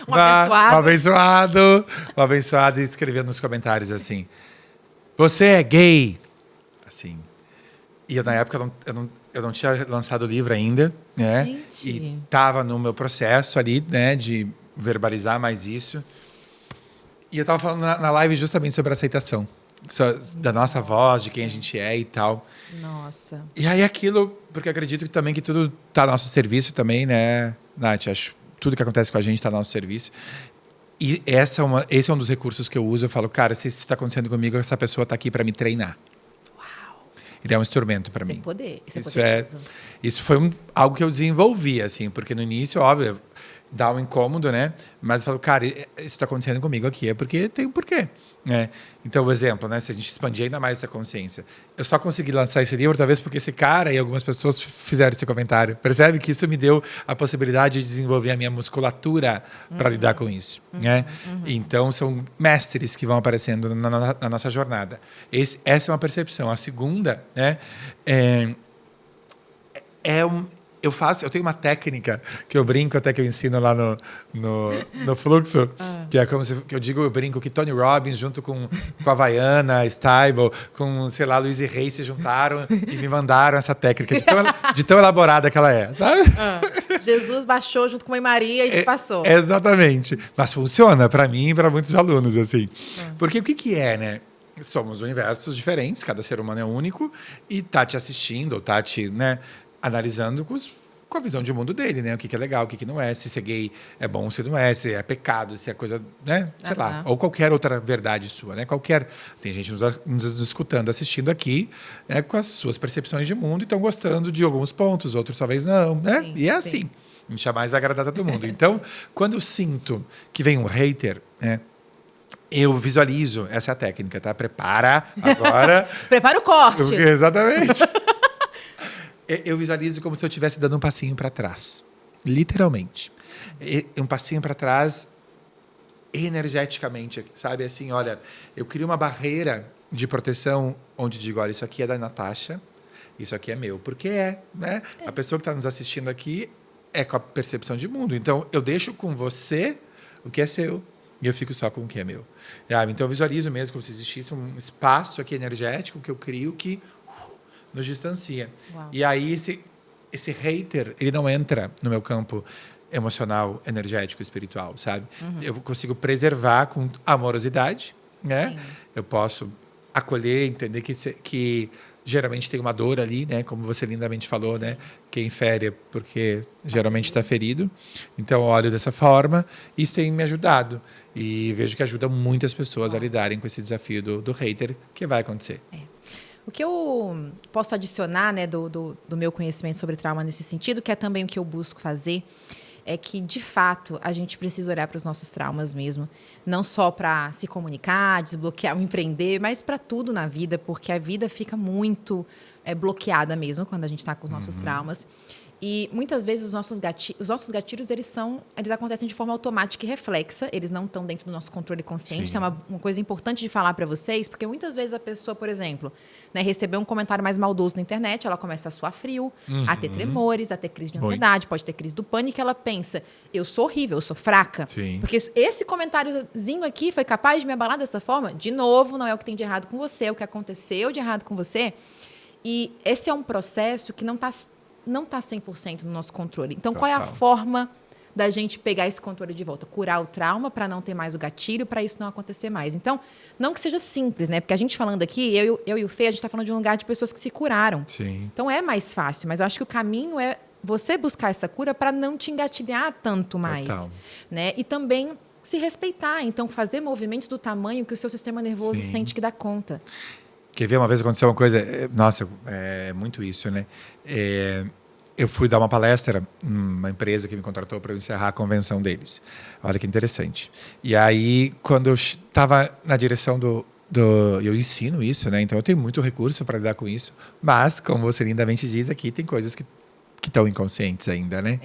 um abençoado, e escrevendo nos comentários assim: você é gay, assim. E eu, na época, eu não tinha lançado o livro ainda, né? Gente. E estava no meu processo ali, né, de verbalizar mais isso. E eu estava falando na live justamente sobre a aceitação da nossa voz, de quem a gente é e tal. Nossa. E aí aquilo, porque eu acredito também que tudo está a nosso serviço também, né, Nath? Acho tudo que acontece com a gente está no nosso serviço. E esse é um dos recursos que eu uso. Eu falo, cara, se isso está acontecendo comigo, essa pessoa está aqui para me treinar. Uau. Ele é um instrumento para mim. Isso foi algo que eu desenvolvi, assim, porque no início, óbvio, dá um incômodo, né? Mas eu falo, cara, isso está acontecendo comigo aqui, é porque tem um porquê. Né? Então, o exemplo, né? Se a gente expandir ainda mais essa consciência. Eu só consegui lançar esse livro, talvez porque esse cara e algumas pessoas fizeram esse comentário. Percebe que isso me deu a possibilidade de desenvolver a minha musculatura para lidar com isso. Né? Então, são mestres que vão aparecendo na nossa jornada. Essa é uma percepção. A segunda, né? Eu tenho uma técnica que eu brinco, até que eu ensino lá no Fluxo, que é como se que eu brinco que Tony Robbins, junto com a Havaiana, Stable, com, sei lá, Louise Hay, se juntaram e me mandaram essa técnica de tão elaborada que ela é, sabe? Jesus baixou junto com a Mãe Maria e passou. Exatamente. Mas funciona para mim e para muitos alunos, assim. Porque o que é, né? Somos universos diferentes, cada ser humano é único e tá te assistindo, ou tá te, né, analisando com a visão de mundo dele, né? O que é legal, o que não é, se ser gay é bom, se não é, se é pecado, se é coisa, né? Sei lá. Ou qualquer outra verdade sua, né? Tem gente nos escutando, assistindo aqui, né, com as suas percepções de mundo e estão gostando de alguns pontos, outros talvez não, né? Sim, e é assim. A gente jamais vai agradar todo mundo. Então, quando eu sinto que vem um hater, né? Eu visualizo, essa é a técnica, tá? Prepara agora. Prepara o corte. Exatamente. Eu visualizo como se eu estivesse dando um passinho para trás. Literalmente. Um passinho para trás energeticamente, sabe? Assim, olha, eu crio uma barreira de proteção onde digo, olha, isso aqui é da Natasha, isso aqui é meu. Porque né? A pessoa que está nos assistindo aqui é com a percepção de mundo. Então, eu deixo com você o que é seu e eu fico só com o que é meu. Então eu visualizo mesmo como se existisse um espaço aqui energético que eu crio que nos distancia. Uau. E aí esse hater, ele não entra no meu campo emocional, energético, espiritual, sabe? Eu consigo preservar com amorosidade, né? Sim. Eu posso acolher, entender que geralmente tem uma dor ali, né? Como você lindamente falou, né? Quem fere é porque geralmente está ferido. Então, eu olho dessa forma. Isso tem me ajudado. E vejo que ajuda muitas pessoas a lidarem com esse desafio do hater, que vai acontecer. O que eu posso adicionar, né, do meu conhecimento sobre trauma nesse sentido, que é também o que eu busco fazer, é que, de fato, a gente precisa olhar para os nossos traumas mesmo. Não só para se comunicar, desbloquear, empreender, mas para tudo na vida, porque a vida fica muito bloqueada mesmo quando a gente está com os nossos traumas. E muitas vezes os nossos gatilhos, eles acontecem de forma automática e reflexa, eles não estão dentro do nosso controle consciente. Isso é uma coisa importante de falar para vocês, porque muitas vezes a pessoa, por exemplo, né, recebeu um comentário mais maldoso na internet, ela começa a suar frio, a ter tremores, a ter crise de ansiedade, pode ter crise do pânico, ela pensa, eu sou horrível, eu sou fraca. Sim. Porque esse comentáriozinho aqui foi capaz de me abalar dessa forma? De novo, não é o que tem de errado com você, é o que aconteceu de errado com você. E esse é um processo que não está 100% no nosso controle. Então, qual é a forma da gente pegar esse controle de volta? Curar o trauma para não ter mais o gatilho, para isso não acontecer mais. Então, não que seja simples, né? Porque a gente falando aqui, eu e o Fê, a gente está falando de um lugar de pessoas que se curaram. Sim. Então, é mais fácil. Mas eu acho que o caminho é você buscar essa cura para não te engatilhar tanto mais. Total. Né? E também se respeitar. Então, fazer movimentos do tamanho que o seu sistema nervoso sente que dá conta. Quer ver? Uma vez aconteceu uma coisa... Nossa, é muito isso, né? Eu fui dar uma palestra numa empresa que me contratou para eu encerrar a convenção deles. Olha que interessante. E aí, quando eu estava na direção eu ensino isso, né? Então, eu tenho muito recurso para lidar com isso. Mas, como você lindamente diz aqui, tem coisas que estão inconscientes ainda, né?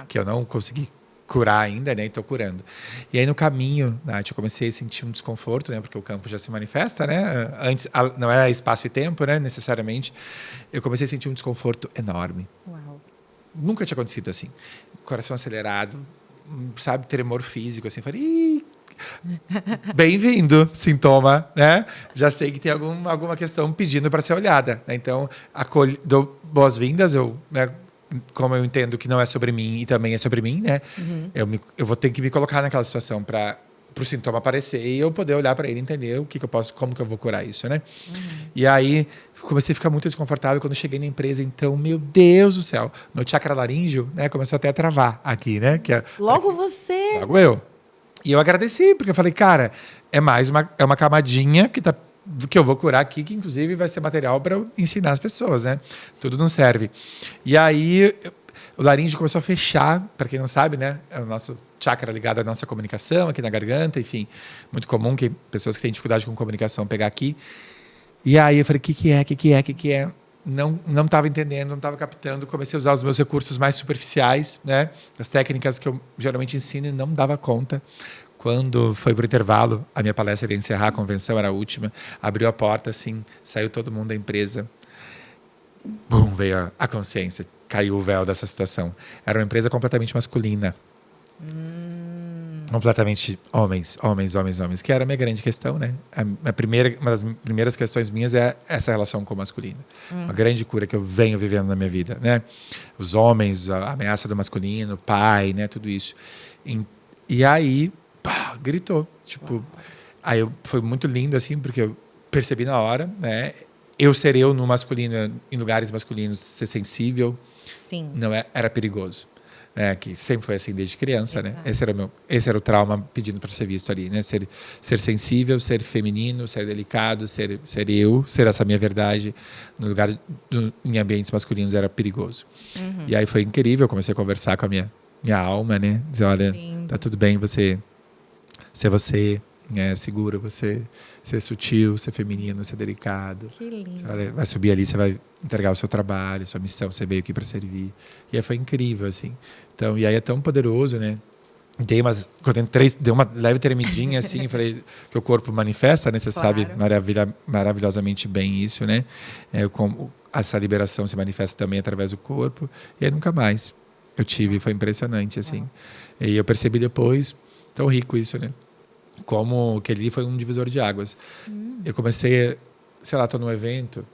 Que eu não consegui curar ainda, né? E estou curando. E aí, no caminho, Nath, eu comecei a sentir um desconforto, né? Porque o campo já se manifesta, né? Antes, não é espaço e tempo, né? Necessariamente. Eu comecei a sentir um desconforto enorme. Uau. Nunca tinha acontecido assim. Coração acelerado, sabe? Tremor físico, assim. Falei, bem-vindo, sintoma, né? Já sei que tem alguma questão pedindo para ser olhada. Né? Então, dou boas-vindas, né? Como eu entendo que não é sobre mim e também é sobre mim, né? Eu vou ter que me colocar naquela situação para o sintoma aparecer e eu poder olhar para ele e entender como que eu vou curar isso, né? E aí comecei a ficar muito desconfortável quando cheguei na empresa. Então, meu Deus do céu, meu chakra laríngeo, né, começou até a travar aqui, né? Logo você. Logo eu. E eu agradeci, porque eu falei, cara, é uma camadinha que eu vou curar aqui, que inclusive vai ser material para eu ensinar as pessoas, né? Tudo não serve. E aí o laríngeo começou a fechar, para quem não sabe, né? É o nosso chakra ligado à nossa comunicação, aqui na garganta, enfim. Muito comum que pessoas que têm dificuldade com comunicação pegar aqui. E aí eu falei, o que é? Não estava entendendo, não estava captando. Comecei a usar os meus recursos mais superficiais, né? As técnicas que eu geralmente ensino e não dava conta. Quando foi pro intervalo, a minha palestra ia encerrar, a convenção era a última, abriu a porta, assim, saiu todo mundo da empresa. Bum, veio a consciência, caiu o véu dessa situação. Era uma empresa completamente masculina. Completamente homens, que era a minha grande questão, né? Uma das primeiras questões minhas é essa relação com o masculino. Uma grande cura que eu venho vivendo na minha vida, né? Os homens, a ameaça do masculino, pai, né? Tudo isso. E aí, pá, gritou. Tipo, aí foi muito lindo, assim, porque eu percebi na hora, né? Eu ser eu no masculino, em lugares masculinos, ser sensível, Sim. não era perigoso. Que sempre foi assim desde criança, Exato. né? Esse era o trauma pedindo para ser visto ali, né? Ser sensível, ser feminino, ser delicado, ser eu, ser essa minha verdade no lugar em ambientes masculinos era perigoso. E aí foi incrível, eu comecei a conversar com a minha olma, né? Dizer, olha, tá tudo bem você ser você, né? Seguro, você ser sutil, ser feminino, ser delicado. Que lindo. Você vai subir ali, você vai entregar o seu trabalho, sua missão, você veio aqui para servir. E aí foi incrível, assim. Então, e aí é tão poderoso, né? Quando eu entrei, deu uma leve tremidinha, assim, falei que o corpo manifesta, né? Você sabe maravilhosamente bem isso, né? Como essa liberação se manifesta também através do corpo. E aí nunca mais eu tive, foi impressionante, assim. E eu percebi depois tão rico isso, né? Como que ali foi um divisor de águas. Eu comecei, sei lá, tô num evento,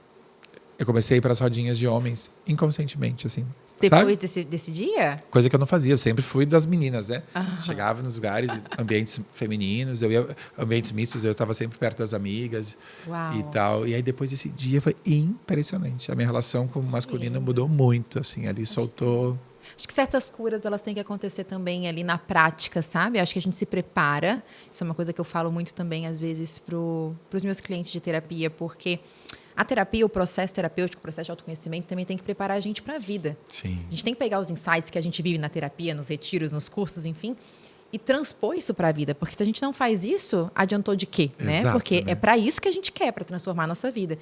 eu comecei a ir para as rodinhas de homens inconscientemente, assim. Depois Sabe? desse dia? Coisa que eu não fazia, eu sempre fui das meninas, né? Ah. Chegava nos lugares, ambientes femininos, eu ia, ambientes mistos, eu estava sempre perto das amigas Uau. e tal. E aí depois desse dia foi impressionante. A minha relação com o masculino lindo. mudou muito, assim, ali soltou. Acho que certas curas, elas têm que acontecer também ali na prática, sabe? Acho que a gente se prepara. Isso é uma coisa que eu falo muito também, às vezes, para os meus clientes de terapia, porque a terapia, o processo terapêutico, o processo de autoconhecimento também tem que preparar a gente para a vida. Sim. A gente tem que pegar os insights que a gente vive na terapia, nos retiros, nos cursos, enfim, e transpor isso para a vida. Porque se a gente não faz isso, adiantou de quê? Né? Exato, Porque né? é para isso que a gente quer, para transformar a nossa vida.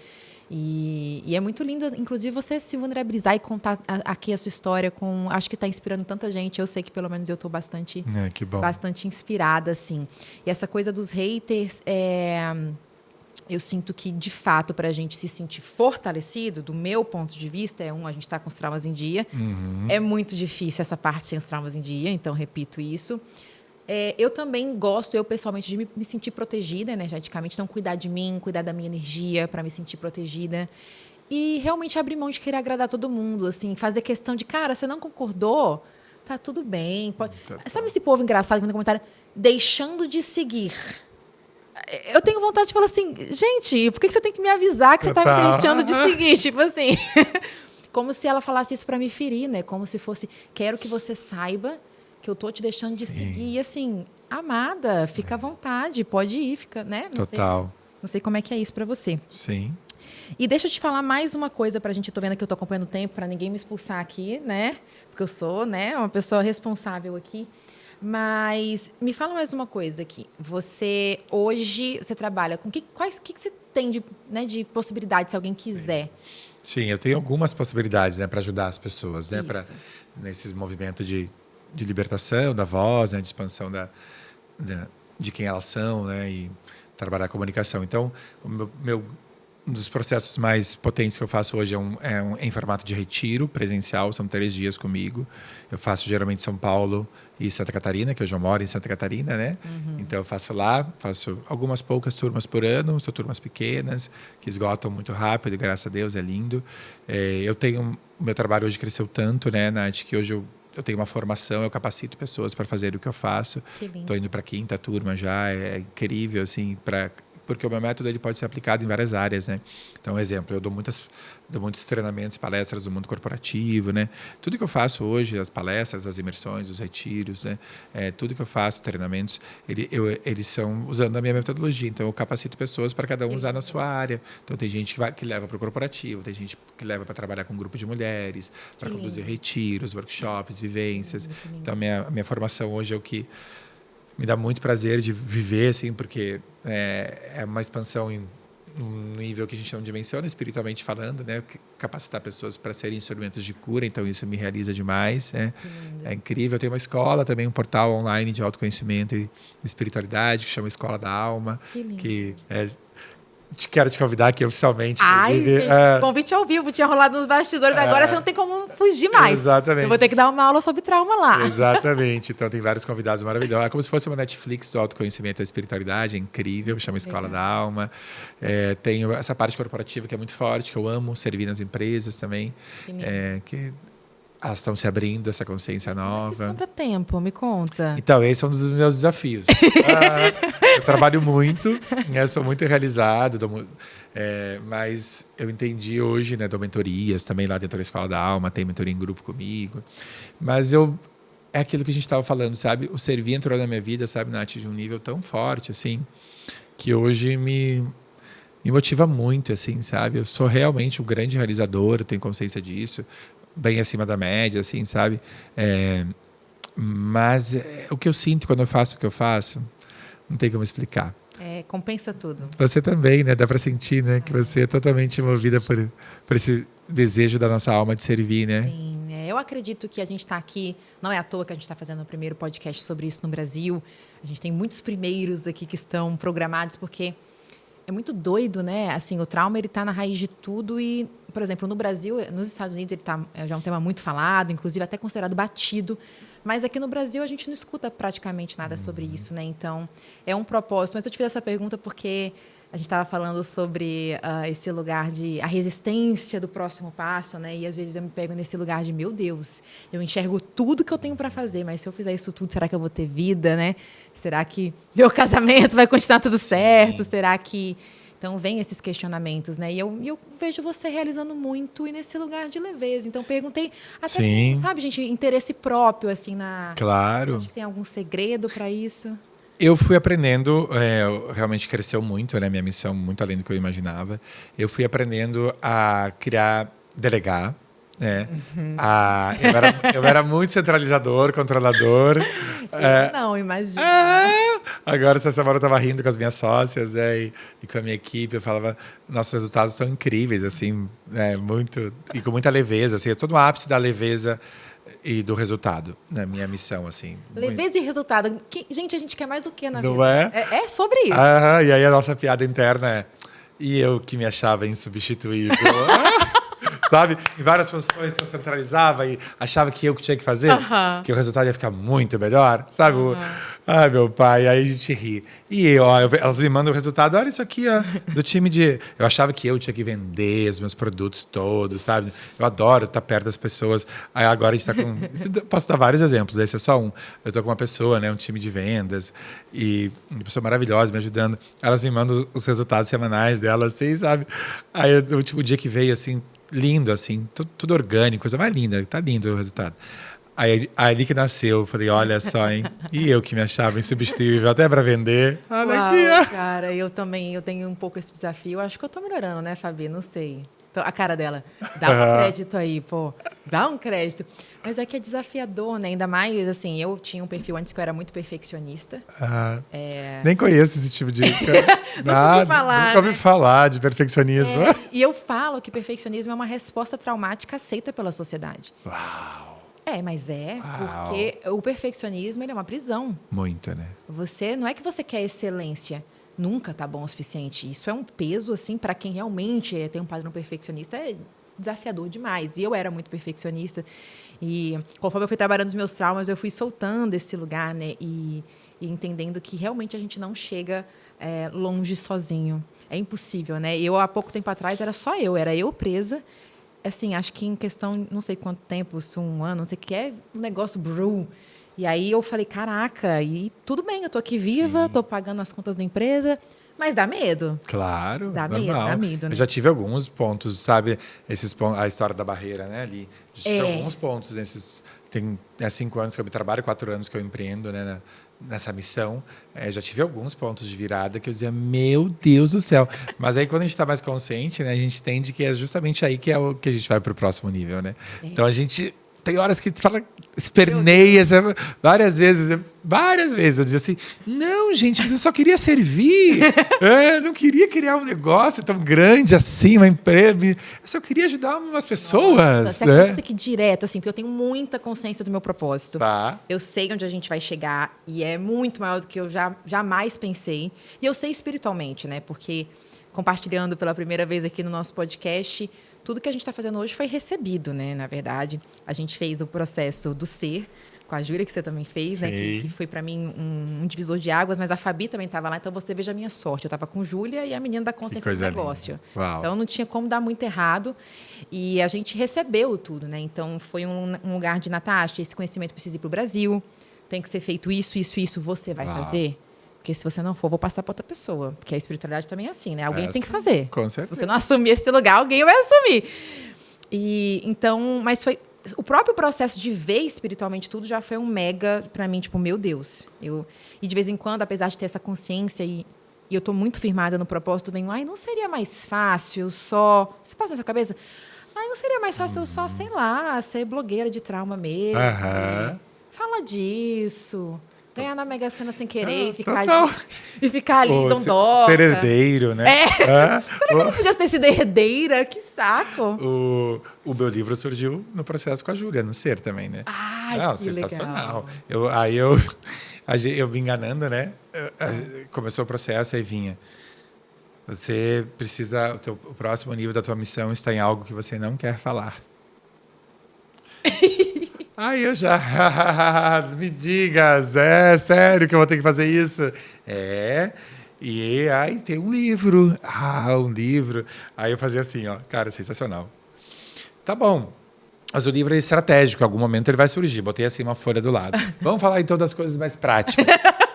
E é muito lindo, inclusive, você se vulnerabilizar e contar aqui a sua história com... Acho que está inspirando tanta gente. Eu sei que, pelo menos, eu estou bastante, Que bom. bastante inspirada, assim. E essa coisa dos haters, eu sinto que, de fato, para a gente se sentir fortalecido, do meu ponto de vista, a gente está com os traumas em dia. É muito difícil essa parte sem os traumas em dia, então repito isso. Eu também gosto, eu pessoalmente, de me sentir protegida energeticamente, então cuidar de mim, cuidar da minha energia para me sentir protegida. E realmente abrir mão de querer agradar todo mundo, assim, fazer questão de, cara, você não concordou? Tá tudo bem. Pode... Sabe esse povo engraçado que manda comentário? Deixando de seguir. Eu tenho vontade de falar assim, gente, por que você tem que me avisar que você tá me deixando de seguir? Tipo assim, como se ela falasse isso para me ferir, né? Como se fosse, quero que você saiba que eu tô te deixando de seguir. E assim, amada, fica à vontade, pode ir, fica, né? Total. Não sei como é que é isso para você. Sim. E deixa eu te falar mais uma coisa pra gente, eu tô vendo que eu tô acompanhando o tempo, para ninguém me expulsar aqui, né? Porque eu sou, né, uma pessoa responsável aqui. Mas me fala mais uma coisa aqui. Você hoje você trabalha com que você tem de possibilidade se alguém quiser? Sim, eu tenho algumas possibilidades, né, para ajudar as pessoas, né, para Isso. nesses movimentos de libertação da voz, né, de expansão de quem elas são, né, e trabalhar a comunicação. Então, um dos processos mais potentes que eu faço hoje é em formato de retiro presencial, são 3 dias comigo. Eu faço geralmente São Paulo e Santa Catarina, que eu já moro em Santa Catarina, né? Então eu faço lá, faço algumas poucas turmas por ano, são turmas pequenas, que esgotam muito rápido, e graças a Deus, é lindo. O meu trabalho hoje cresceu tanto, né, Nath, que hoje eu tenho uma formação, eu capacito pessoas para fazer o que eu faço. Estou indo para a 5ª turma já, é incrível, assim, porque o meu método ele pode ser aplicado em várias áreas, né? Então, exemplo, eu dou muitos treinamentos, palestras do mundo corporativo, né? Tudo que eu faço hoje, as palestras, as imersões, os retiros, né? Tudo que eu faço, treinamentos, eles são usando a minha metodologia. Então, eu capacito pessoas para cada um usar na sua área. Então, tem gente que leva para o corporativo, tem gente que leva para trabalhar com um grupo de mulheres, para conduzir retiros, workshops, vivências. Então, a minha formação hoje é o que me dá muito prazer de viver, assim, porque é uma expansão em um nível que a gente não dimensiona, espiritualmente falando, né? Capacitar pessoas para serem instrumentos de cura, então isso me realiza demais. É incrível. Eu tenho uma escola também, um portal online de autoconhecimento e espiritualidade, que chama Escola da Alma, que quero te convidar aqui oficialmente. Ai, gente, convite ao vivo, tinha rolado nos bastidores, agora você não tem como fugir mais. Exatamente. Eu vou ter que dar uma aula sobre trauma lá. Exatamente. Então, tem vários convidados maravilhosos. É como se fosse uma Netflix do autoconhecimento e da espiritualidade, é incrível, chama Escola da Alma. Tenho essa parte corporativa que é muito forte, que eu amo servir nas empresas também, que elas estão se abrindo, essa consciência nova. Que sobra tempo, me conta. Então, esse é um dos meus desafios. Eu trabalho muito, né, sou muito realizado, mas eu entendi hoje, né, dou mentorias também lá dentro da Escola da Alma, tem mentoria em grupo comigo. Mas é aquilo que a gente estava falando, sabe? O servir entrou na minha vida, sabe, Nath, de um nível tão forte, assim, que hoje me motiva muito, assim, sabe? Eu sou realmente um grande realizador, eu tenho consciência disso, bem acima da média, assim, sabe? Mas o que eu sinto quando eu faço o que eu faço, não tem como explicar. Compensa tudo. Você também, né? Dá para sentir, né? Que você é totalmente movida por esse desejo da nossa alma de servir, né? Sim, eu acredito que a gente está aqui, não é à toa que a gente está fazendo o primeiro podcast sobre isso no Brasil. A gente tem muitos primeiros aqui que estão programados, porque é muito doido, né? Assim, o trauma, ele tá na raiz de tudo e, por exemplo, no Brasil, nos Estados Unidos, ele tá já é um tema muito falado, inclusive até considerado batido, Mas aqui no Brasil a gente não escuta praticamente nada sobre isso, né? Então, é um propósito. Mas eu te fiz essa pergunta porque a gente estava falando sobre esse lugar a resistência do próximo passo, né? E às vezes eu me pego nesse lugar de, meu Deus, eu enxergo tudo que eu tenho para fazer, mas se eu fizer isso tudo, será que eu vou ter vida, né? Será que meu casamento vai continuar tudo certo? Será que... Então, vem esses questionamentos, né? E eu vejo você realizando muito e nesse lugar de leveza. Então, perguntei até, sabe, gente, interesse próprio, assim, Claro. Acho que tem algum segredo para isso? Eu fui aprendendo, realmente cresceu muito, né? Minha missão, muito além do que eu imaginava. Eu fui aprendendo a delegar, né? Eu era muito centralizador, controlador. Não, imagina. Agora, essa semana eu estava rindo com as minhas sócias e com a minha equipe. Eu falava, nossos resultados são incríveis, assim, muito, e com muita leveza. Assim, eu estou no ápice da leveza e do resultado, na minha missão, assim. Leveza e resultado. Gente, a gente quer mais o que na vida? Não é? É sobre isso. E aí a nossa piada interna é, e eu que me achava insubstituível. Sabe? Em várias funções eu centralizava e achava que eu que tinha que fazer, que o resultado ia ficar muito melhor, sabe? Ai, meu pai, aí a gente ri. E elas me mandam o resultado, olha isso aqui, ó, do time de... Eu achava que eu tinha que vender os meus produtos todos, sabe? Eu adoro estar perto das pessoas. Aí agora a gente está com... Posso dar vários exemplos, esse é só um. Eu estou com uma pessoa, né, um time de vendas, e uma pessoa maravilhosa me ajudando. Elas me mandam os resultados semanais dela, assim, sabe? Aí o último dia que veio, assim, lindo, assim, tudo orgânico, coisa mais linda, tá lindo o resultado. Aí ali que nasceu, eu falei, olha só, hein? E eu que me achava insubstituível até para vender. Olha aqui, ó. Cara, eu tenho um pouco esse desafio. Acho que eu tô melhorando, né, Fabi? Não sei. Então, a cara dela, dá um crédito aí, pô. Dá um crédito. Mas é que é desafiador, né? Ainda mais, assim, eu tinha um perfil antes que eu era muito perfeccionista. Nem conheço esse tipo de... Nunca ouvi falar de perfeccionismo. E eu falo que perfeccionismo é uma resposta traumática aceita pela sociedade. Uau! Mas porque o perfeccionismo ele é uma prisão. Muito, né? Não é que você quer excelência, nunca tá bom o suficiente. Isso é um peso, assim, para quem realmente tem um padrão perfeccionista, é desafiador demais. E eu era muito perfeccionista. E conforme eu fui trabalhando os meus traumas, eu fui soltando esse lugar, né? E entendendo que realmente a gente não chega longe sozinho. É impossível, né? Há pouco tempo atrás, era eu presa. Assim, acho que em questão, não sei quanto tempo, se um ano, não sei o que é, um negócio brew. E aí eu falei, caraca, e tudo bem, eu tô aqui viva, tô pagando as contas da empresa, mas dá medo. Claro, dá normal. medo, né? Eu já tive alguns pontos, sabe? A história da barreira, né, ali. Tive alguns pontos nesses... Tem 5 anos que eu trabalho, 4 anos que eu empreendo, né, nessa missão. Já tive alguns pontos de virada que eu dizia, meu Deus do céu. Mas aí, quando a gente está mais consciente, né, a gente entende que é justamente aí que é o que a gente vai para o próximo nível, né? Então, a gente... Tem horas que tu fala, esperneia, várias vezes eu dizia assim, não, gente, mas eu só queria servir, não queria criar um negócio tão grande assim, uma empresa, eu só queria ajudar umas pessoas. Nossa, você acredita que direto, assim, porque eu tenho muita consciência do meu propósito. Tá. Eu sei onde a gente vai chegar e é muito maior do que eu jamais pensei. E eu sei espiritualmente, né, porque compartilhando pela primeira vez aqui no nosso podcast... Tudo que a gente está fazendo hoje foi recebido, né? Na verdade, a gente fez o processo do ser, com a Júlia, que você também fez, né? Que foi, para mim, um divisor de águas, mas a Fabi também estava lá, então você veja a minha sorte. Eu estava com Júlia e a menina da consciência do negócio. Então, não tinha como dar muito errado. E a gente recebeu tudo, né? Então, foi um lugar de, Natasha, esse conhecimento precisa ir para o Brasil, tem que ser feito isso, você vai fazer? Porque se você não for, vou passar para outra pessoa. Porque a espiritualidade também é assim, né? Alguém tem que fazer. Com certeza. Se você não assumir esse lugar, alguém vai assumir. Mas foi... O próprio processo de ver espiritualmente tudo já foi um mega, para mim, tipo, meu Deus. E de vez em quando, apesar de ter essa consciência e eu tô muito firmada no propósito, venho, não seria mais fácil só... Você passa na sua cabeça? Não seria mais fácil eu só, sei lá, ser blogueira de trauma mesmo. Fala disso... Ganhar na Mega Sena sem querer e ficar ali, dondoca. Ser herdeiro, né? Será que eu não podia ter sido herdeira? Que saco. O meu livro surgiu no processo com a Júlia, no Ser também, né? Que sensacional. Legal. Eu me enganando, né? Começou o processo, aí vinha. Você precisa... O próximo nível da tua missão está em algo que você não quer falar. Aí eu já, me digas, é sério que eu vou ter que fazer isso? E aí tem um livro. Um livro. Aí eu fazia assim, ó, cara, sensacional. Tá bom. Mas o livro é estratégico, em algum momento ele vai surgir. Botei assim uma folha do lado. Vamos falar então das coisas mais práticas.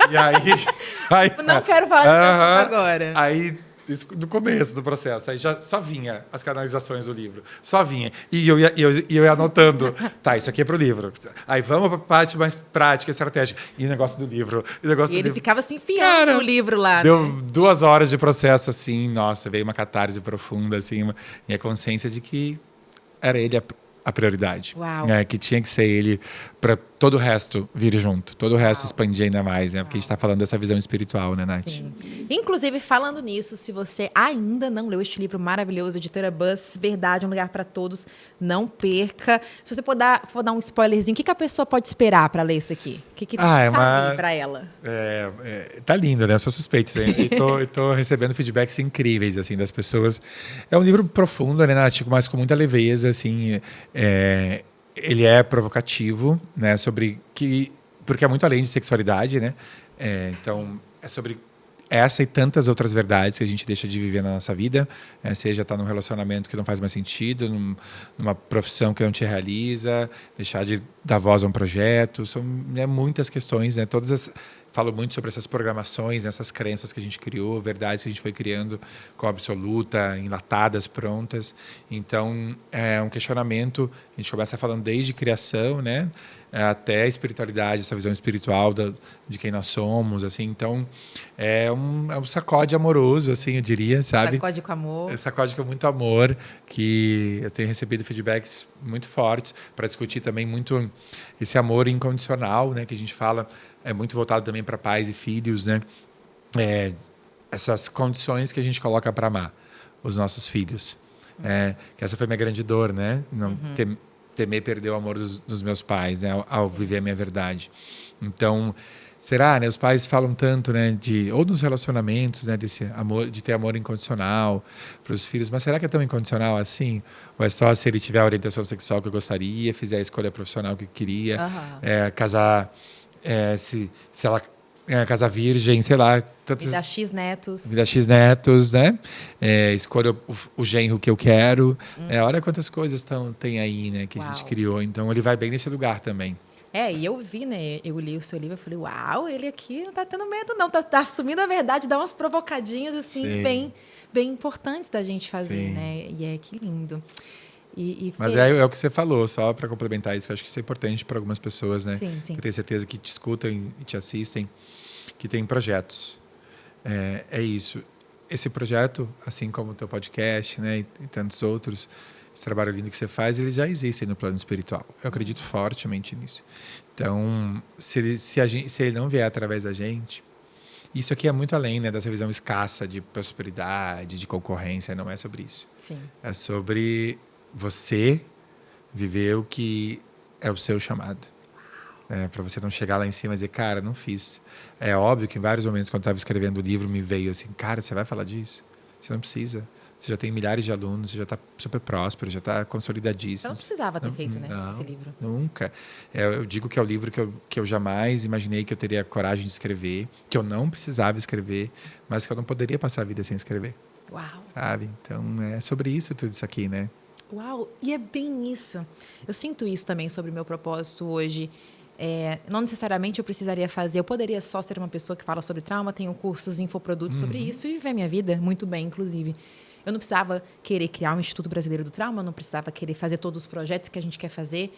E aí Não quero falar disso agora. Aí, isso no começo do processo, aí já só vinha as canalizações do livro. Só vinha. E eu ia anotando. Tá, isso aqui é pro livro. Aí vamos pra parte mais prática, estratégica. E o negócio do livro. E ele ficava se enfiando no livro lá. Deu 2 horas de processo, assim. Nossa, veio uma catarse profunda, assim. E a consciência de que era ele a prioridade. Uau. Que tinha que ser ele para todo o resto vir junto. Todo o resto expandir ainda mais, né? Porque a gente está falando dessa visão espiritual, né, Nath? Sim. Inclusive, falando nisso, se você ainda não leu este livro maravilhoso, Editora Buzz, Verdade, um Lugar para Todos, não perca. Se você for dar um spoilerzinho, o que a pessoa pode esperar para ler isso aqui? O que tá ali para ela? Tá lindo, né? Eu sou suspeito. E tô recebendo feedbacks incríveis, assim, das pessoas. É um livro profundo, né, Nath? Mas com muita leveza, assim. Ele é provocativo, né? Porque é muito além de sexualidade, né? Então, é sobre essa e tantas outras verdades que a gente deixa de viver na nossa vida, seja estar num relacionamento que não faz mais sentido, numa profissão que não te realiza, deixar de dar voz a um projeto, são muitas questões, né? Falo muito sobre essas programações, essas crenças que a gente criou, verdades que a gente foi criando com absoluta, enlatadas, prontas. Então, é um questionamento, a gente começa falando desde criação, né? Até a espiritualidade, essa visão espiritual de quem nós somos, assim. Então, é um sacode amoroso, assim, eu diria, sabe? Sacode com amor. Sacode com muito amor, que eu tenho recebido feedbacks muito fortes para discutir também muito esse amor incondicional, né? Que a gente fala, é muito voltado também para pais e filhos, né? Essas condições que a gente coloca para amar os nossos filhos. Que essa foi minha grande dor, né? Não temer perder o amor dos meus pais, né? Ao viver a minha verdade. Então, será, né? Os pais falam tanto, né? Ou nos relacionamentos, né? Desse amor, de ter amor incondicional para os filhos. Mas será que é tão incondicional assim? Ou é só se ele tiver a orientação sexual que eu gostaria, fizer a escolha profissional que eu queria, casar, se ela casar virgem, sei lá. Me dá X netos. Me dá X netos, né? Escolha o genro que eu quero. Olha quantas coisas tem aí, né? Que a gente criou. Então, ele vai bem nesse lugar também. E eu vi, né? Eu li o seu livro e falei, uau, ele aqui não tá tendo medo, não. Tá assumindo a verdade, dá umas provocadinhas, assim, bem importantes da gente fazer, Sim. né? E que lindo. Mas é o que você falou, só para complementar isso, eu acho que isso é importante para algumas pessoas, né? Sim. Eu tenho certeza que te escutam e te assistem, que tem projetos. É isso. Esse projeto, assim como o teu podcast, né, e tantos outros, esse trabalho lindo que você faz, eles já existem no plano espiritual. Eu acredito fortemente nisso. Então, se ele não vier através da gente, isso aqui é muito além, né, dessa visão escassa de prosperidade, de concorrência, não é sobre isso. Sim. É sobre você viver o que é o seu chamado. Para você não chegar lá em cima e dizer, cara, não fiz. É óbvio que em vários momentos, quando eu estava escrevendo o livro, me veio assim, cara, você vai falar disso? Você não precisa. Você já tem milhares de alunos, você já está super próspero, já está consolidadíssimo. Então não precisava ter feito, né, esse livro. Nunca. Eu digo que é o livro que eu jamais imaginei que eu teria coragem de escrever, que eu não precisava escrever, mas que eu não poderia passar a vida sem escrever. Uau! Sabe? Então, é sobre isso tudo isso aqui, né? Uau! E é bem isso. Eu sinto isso também sobre o meu propósito hoje. Não necessariamente eu precisaria fazer, eu poderia só ser uma pessoa que fala sobre trauma, tenho cursos, infoprodutos sobre isso e viver minha vida muito bem, inclusive. Eu não precisava querer criar um Instituto Brasileiro do Trauma, não precisava querer fazer todos os projetos que a gente quer fazer.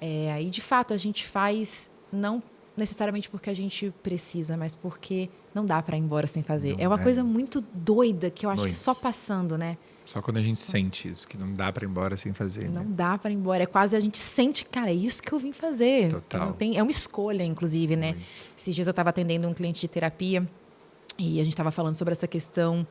E, de fato, a gente faz não necessariamente porque a gente precisa, mas porque não dá para ir embora sem fazer. É uma coisa muito doida que eu acho que só passando, né? Só quando a gente sente isso, que não dá para ir embora sem fazer. Não dá para ir embora. É quase a gente sente, cara, é isso que eu vim fazer. Total. É uma escolha, inclusive, né? Muito. Esses dias eu estava atendendo um cliente de terapia e a gente estava falando sobre essa questão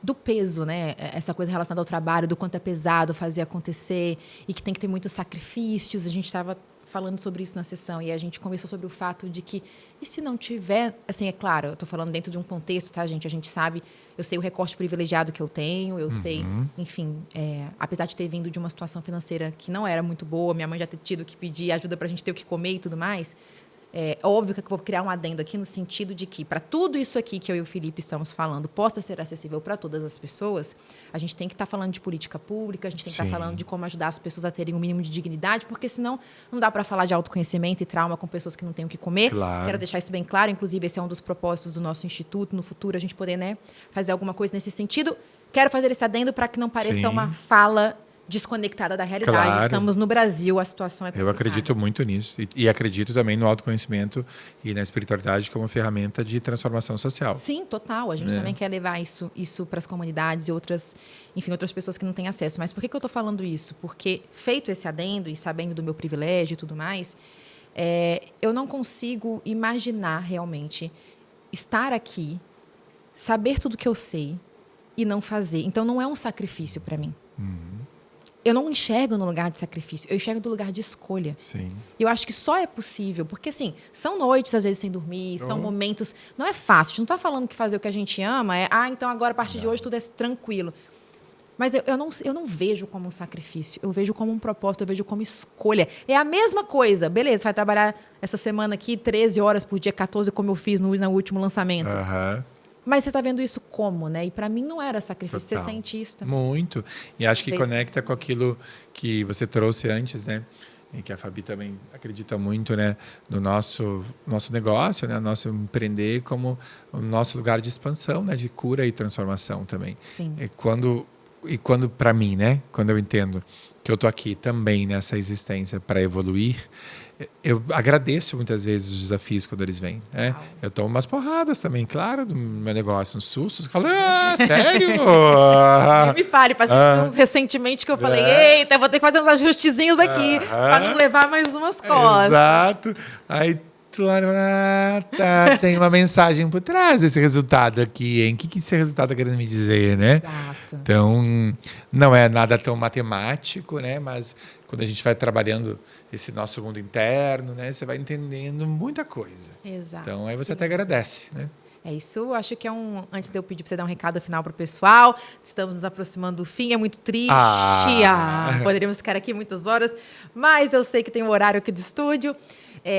do peso, né? Essa coisa relacionada ao trabalho, do quanto é pesado fazer acontecer e que tem que ter muitos sacrifícios. A gente estava falando sobre isso na sessão e a gente conversou sobre o fato de que, e se não tiver, assim, é claro, eu estou falando dentro de um contexto, tá, gente? A gente sabe, eu sei o recorte privilegiado que eu tenho, eu sei, enfim, apesar de ter vindo de uma situação financeira que não era muito boa, minha mãe já ter tido que pedir ajuda para a gente ter o que comer e tudo mais. É óbvio que eu vou criar um adendo aqui no sentido de que, para tudo isso aqui que eu e o Felipe estamos falando possa ser acessível para todas as pessoas, a gente tem que estar falando de política pública, a gente tem que estar falando de como ajudar as pessoas a terem um mínimo de dignidade, porque senão não dá para falar de autoconhecimento e trauma com pessoas que não têm o que comer. Claro. Quero deixar isso bem claro, inclusive esse é um dos propósitos do nosso instituto, no futuro a gente poder, né, fazer alguma coisa nesse sentido. Quero fazer esse adendo para que não pareça uma fala desconectada da realidade. Claro. Estamos no Brasil, a situação é complicada. Eu acredito muito nisso. E acredito também no autoconhecimento e na espiritualidade como ferramenta de transformação social. Sim, total. A gente também quer levar isso para as comunidades e outras pessoas que não têm acesso. Mas por que eu estou falando isso? Porque, feito esse adendo e sabendo do meu privilégio e tudo mais, eu não consigo imaginar realmente estar aqui, saber tudo que eu sei e não fazer. Então, não é um sacrifício para mim. Eu não enxergo no lugar de sacrifício, eu enxergo no lugar de escolha. Sim. Eu acho que só é possível, porque assim, são noites às vezes sem dormir, são momentos... Não é fácil, a gente não está falando que fazer o que a gente ama então agora a partir de hoje tudo é tranquilo. Mas eu não vejo como um sacrifício, eu vejo como um propósito, eu vejo como escolha. É a mesma coisa, beleza, você vai trabalhar essa semana aqui 13 horas por dia, 14, como eu fiz no último lançamento. Mas você está vendo isso como, né? E para mim não era sacrifício. Total. Você sente isso também? Muito. E acho que conecta com aquilo que você trouxe antes, né? E que a Fabi também acredita muito, né? No nosso negócio, né? Nosso empreender como o nosso lugar de expansão, né? De cura e transformação também. Sim. E quando para mim, né? Quando eu entendo que eu tô aqui também nessa existência para evoluir, eu agradeço muitas vezes os desafios quando eles vêm, né? Eu tomo umas porradas também, claro, do meu negócio, uns sustos, que falam, sério? Nem me fale, passei uns recentemente que eu falei, eita, vou ter que fazer uns ajustezinhos aqui, para não levar mais umas costas. Exato. Aí tu olha, tem uma mensagem por trás desse resultado aqui, hein? O que esse resultado está querendo me dizer, né? Exato. Então, não é nada tão matemático, né? Mas quando a gente vai trabalhando esse nosso mundo interno, né? Você vai entendendo muita coisa. Exato. Então, aí você até agradece, né? É isso, acho que antes de eu pedir para você dar um recado final para o pessoal, estamos nos aproximando do fim, é muito triste, poderíamos ficar aqui muitas horas, mas eu sei que tem um horário aqui de estúdio.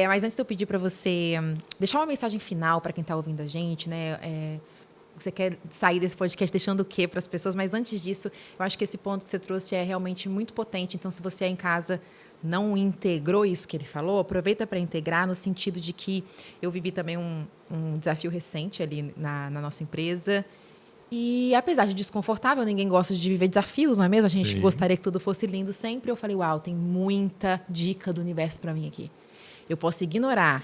Mas antes de eu pedir para você deixar uma mensagem final para quem está ouvindo a gente, né? Você quer sair desse podcast deixando o quê para as pessoas? Mas antes disso, eu acho que esse ponto que você trouxe é realmente muito potente. Então, se você aí em casa não integrou isso que ele falou, aproveita para integrar no sentido de que eu vivi também um desafio recente ali na nossa empresa. E apesar de desconfortável, ninguém gosta de viver desafios, não é mesmo? A gente gostaria que tudo fosse lindo sempre. Eu falei, uau, tem muita dica do universo para mim aqui. Eu posso ignorar.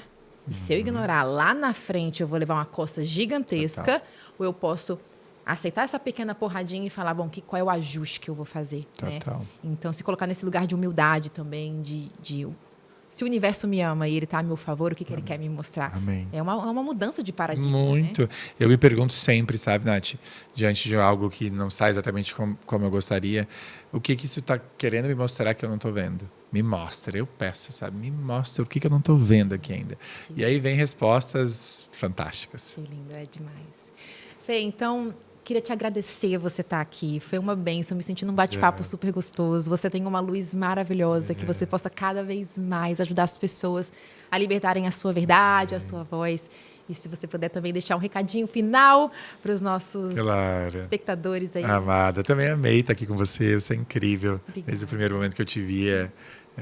E se eu ignorar, lá na frente eu vou levar uma costa gigantesca. Ou eu posso aceitar essa pequena porradinha e falar, bom, qual é o ajuste que eu vou fazer? Né? Então, se colocar nesse lugar de humildade também, se o universo me ama e ele está a meu favor, o que ele quer me mostrar? Amém. É uma mudança de paradigma. Muito. Né? Eu me pergunto sempre, sabe, Nath, diante de algo que não sai exatamente como eu gostaria, o que isso está querendo me mostrar que eu não estou vendo? Me mostra, eu peço, sabe? Me mostra o que eu não estou vendo aqui ainda. E aí vem respostas fantásticas. Que lindo, é demais. Fê, então, queria te agradecer você estar aqui. Foi uma bênção, me sentindo um bate-papo super gostoso. Você tem uma luz maravilhosa, que você possa cada vez mais ajudar as pessoas a libertarem a sua verdade, a sua voz. E se você puder também deixar um recadinho final para os nossos espectadores aí. Amada, também amei estar aqui com você. Você é incrível. Obrigada. Desde o primeiro momento que eu te vi, é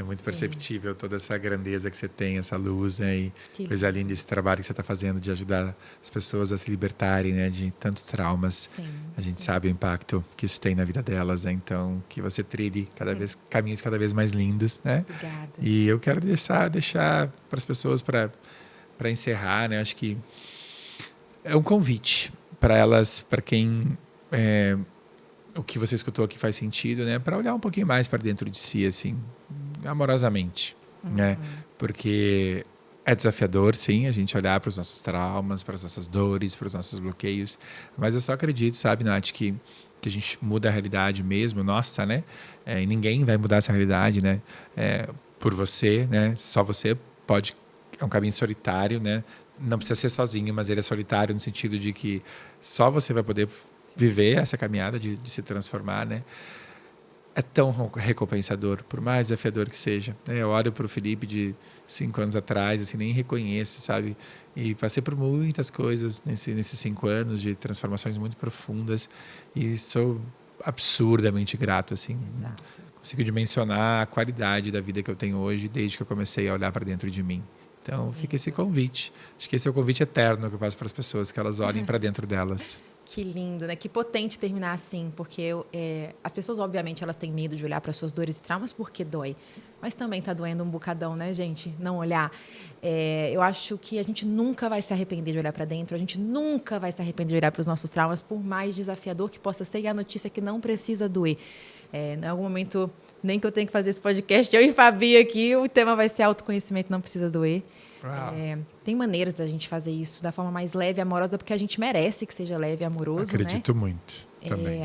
muito perceptível toda essa grandeza que você tem, essa luz, né? E coisa linda esse trabalho que você está fazendo de ajudar as pessoas a se libertarem, né? De tantos traumas. A gente sabe o impacto que isso tem na vida delas, né? Então, que você trilhe caminhos cada vez mais lindos, né? Obrigada. E eu quero deixar para as pessoas, para encerrar, né? Acho que é um convite para elas, para quem o que você escutou aqui faz sentido, né? Para olhar um pouquinho mais para dentro de si, assim, amorosamente, né? Porque é desafiador, sim, a gente olhar para os nossos traumas, para as nossas dores, para os nossos bloqueios, mas eu só acredito, sabe, Nath, que a gente muda a realidade mesmo, nossa, né? E ninguém vai mudar essa realidade, né? por você, né? Só você pode... É um caminho solitário, né? Não precisa ser sozinho, mas ele é solitário no sentido de que só você vai poder viver essa caminhada de se transformar, né? É tão recompensador, por mais desafiador que seja. Eu olho para o Felipe de 5 anos atrás, assim, nem reconheço, sabe? E passei por muitas coisas nesses 5 anos de transformações muito profundas e sou absurdamente grato, assim. Exato. Consigo dimensionar a qualidade da vida que eu tenho hoje desde que eu comecei a olhar para dentro de mim. Então, fica esse convite. Acho que esse é o convite eterno que eu faço para as pessoas, que elas olhem para dentro delas. Que lindo, né? Que potente terminar assim, porque as pessoas, obviamente, elas têm medo de olhar para suas dores e traumas porque dói. Mas também tá doendo um bocadão, né, gente? Não olhar. Eu acho que a gente nunca vai se arrepender de olhar para dentro, a gente nunca vai se arrepender de olhar para os nossos traumas, por mais desafiador que possa ser, e a notícia é que não precisa doer. Em algum momento, nem que eu tenha que fazer esse podcast, eu e Fabi aqui, o tema vai ser autoconhecimento, não precisa doer. Tem maneiras da gente fazer isso da forma mais leve e amorosa, porque a gente merece que seja leve e amoroso. Acredito, né? Muito também.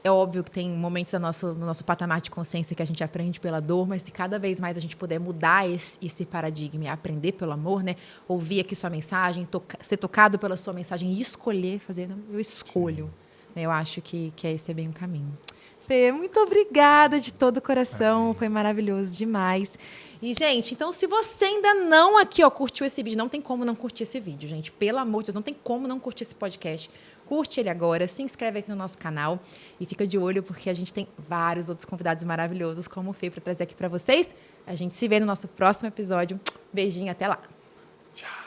É óbvio que tem momentos no nosso patamar de consciência que a gente aprende pela dor, mas se cada vez mais a gente puder mudar esse paradigma e aprender pelo amor, né? Ouvir aqui sua mensagem, ser tocado pela sua mensagem e escolher fazer, eu escolho. Né? Eu acho que esse é bem o caminho. Fê, muito obrigada de todo o coração, amém. Foi maravilhoso demais. E, gente, então, se você ainda não aqui, curtiu esse vídeo, não tem como não curtir esse vídeo, gente. Pelo amor de Deus, não tem como não curtir esse podcast. Curte ele agora, se inscreve aqui no nosso canal e fica de olho, porque a gente tem vários outros convidados maravilhosos, como o Fê, para trazer aqui para vocês. A gente se vê no nosso próximo episódio. Beijinho, até lá. Tchau.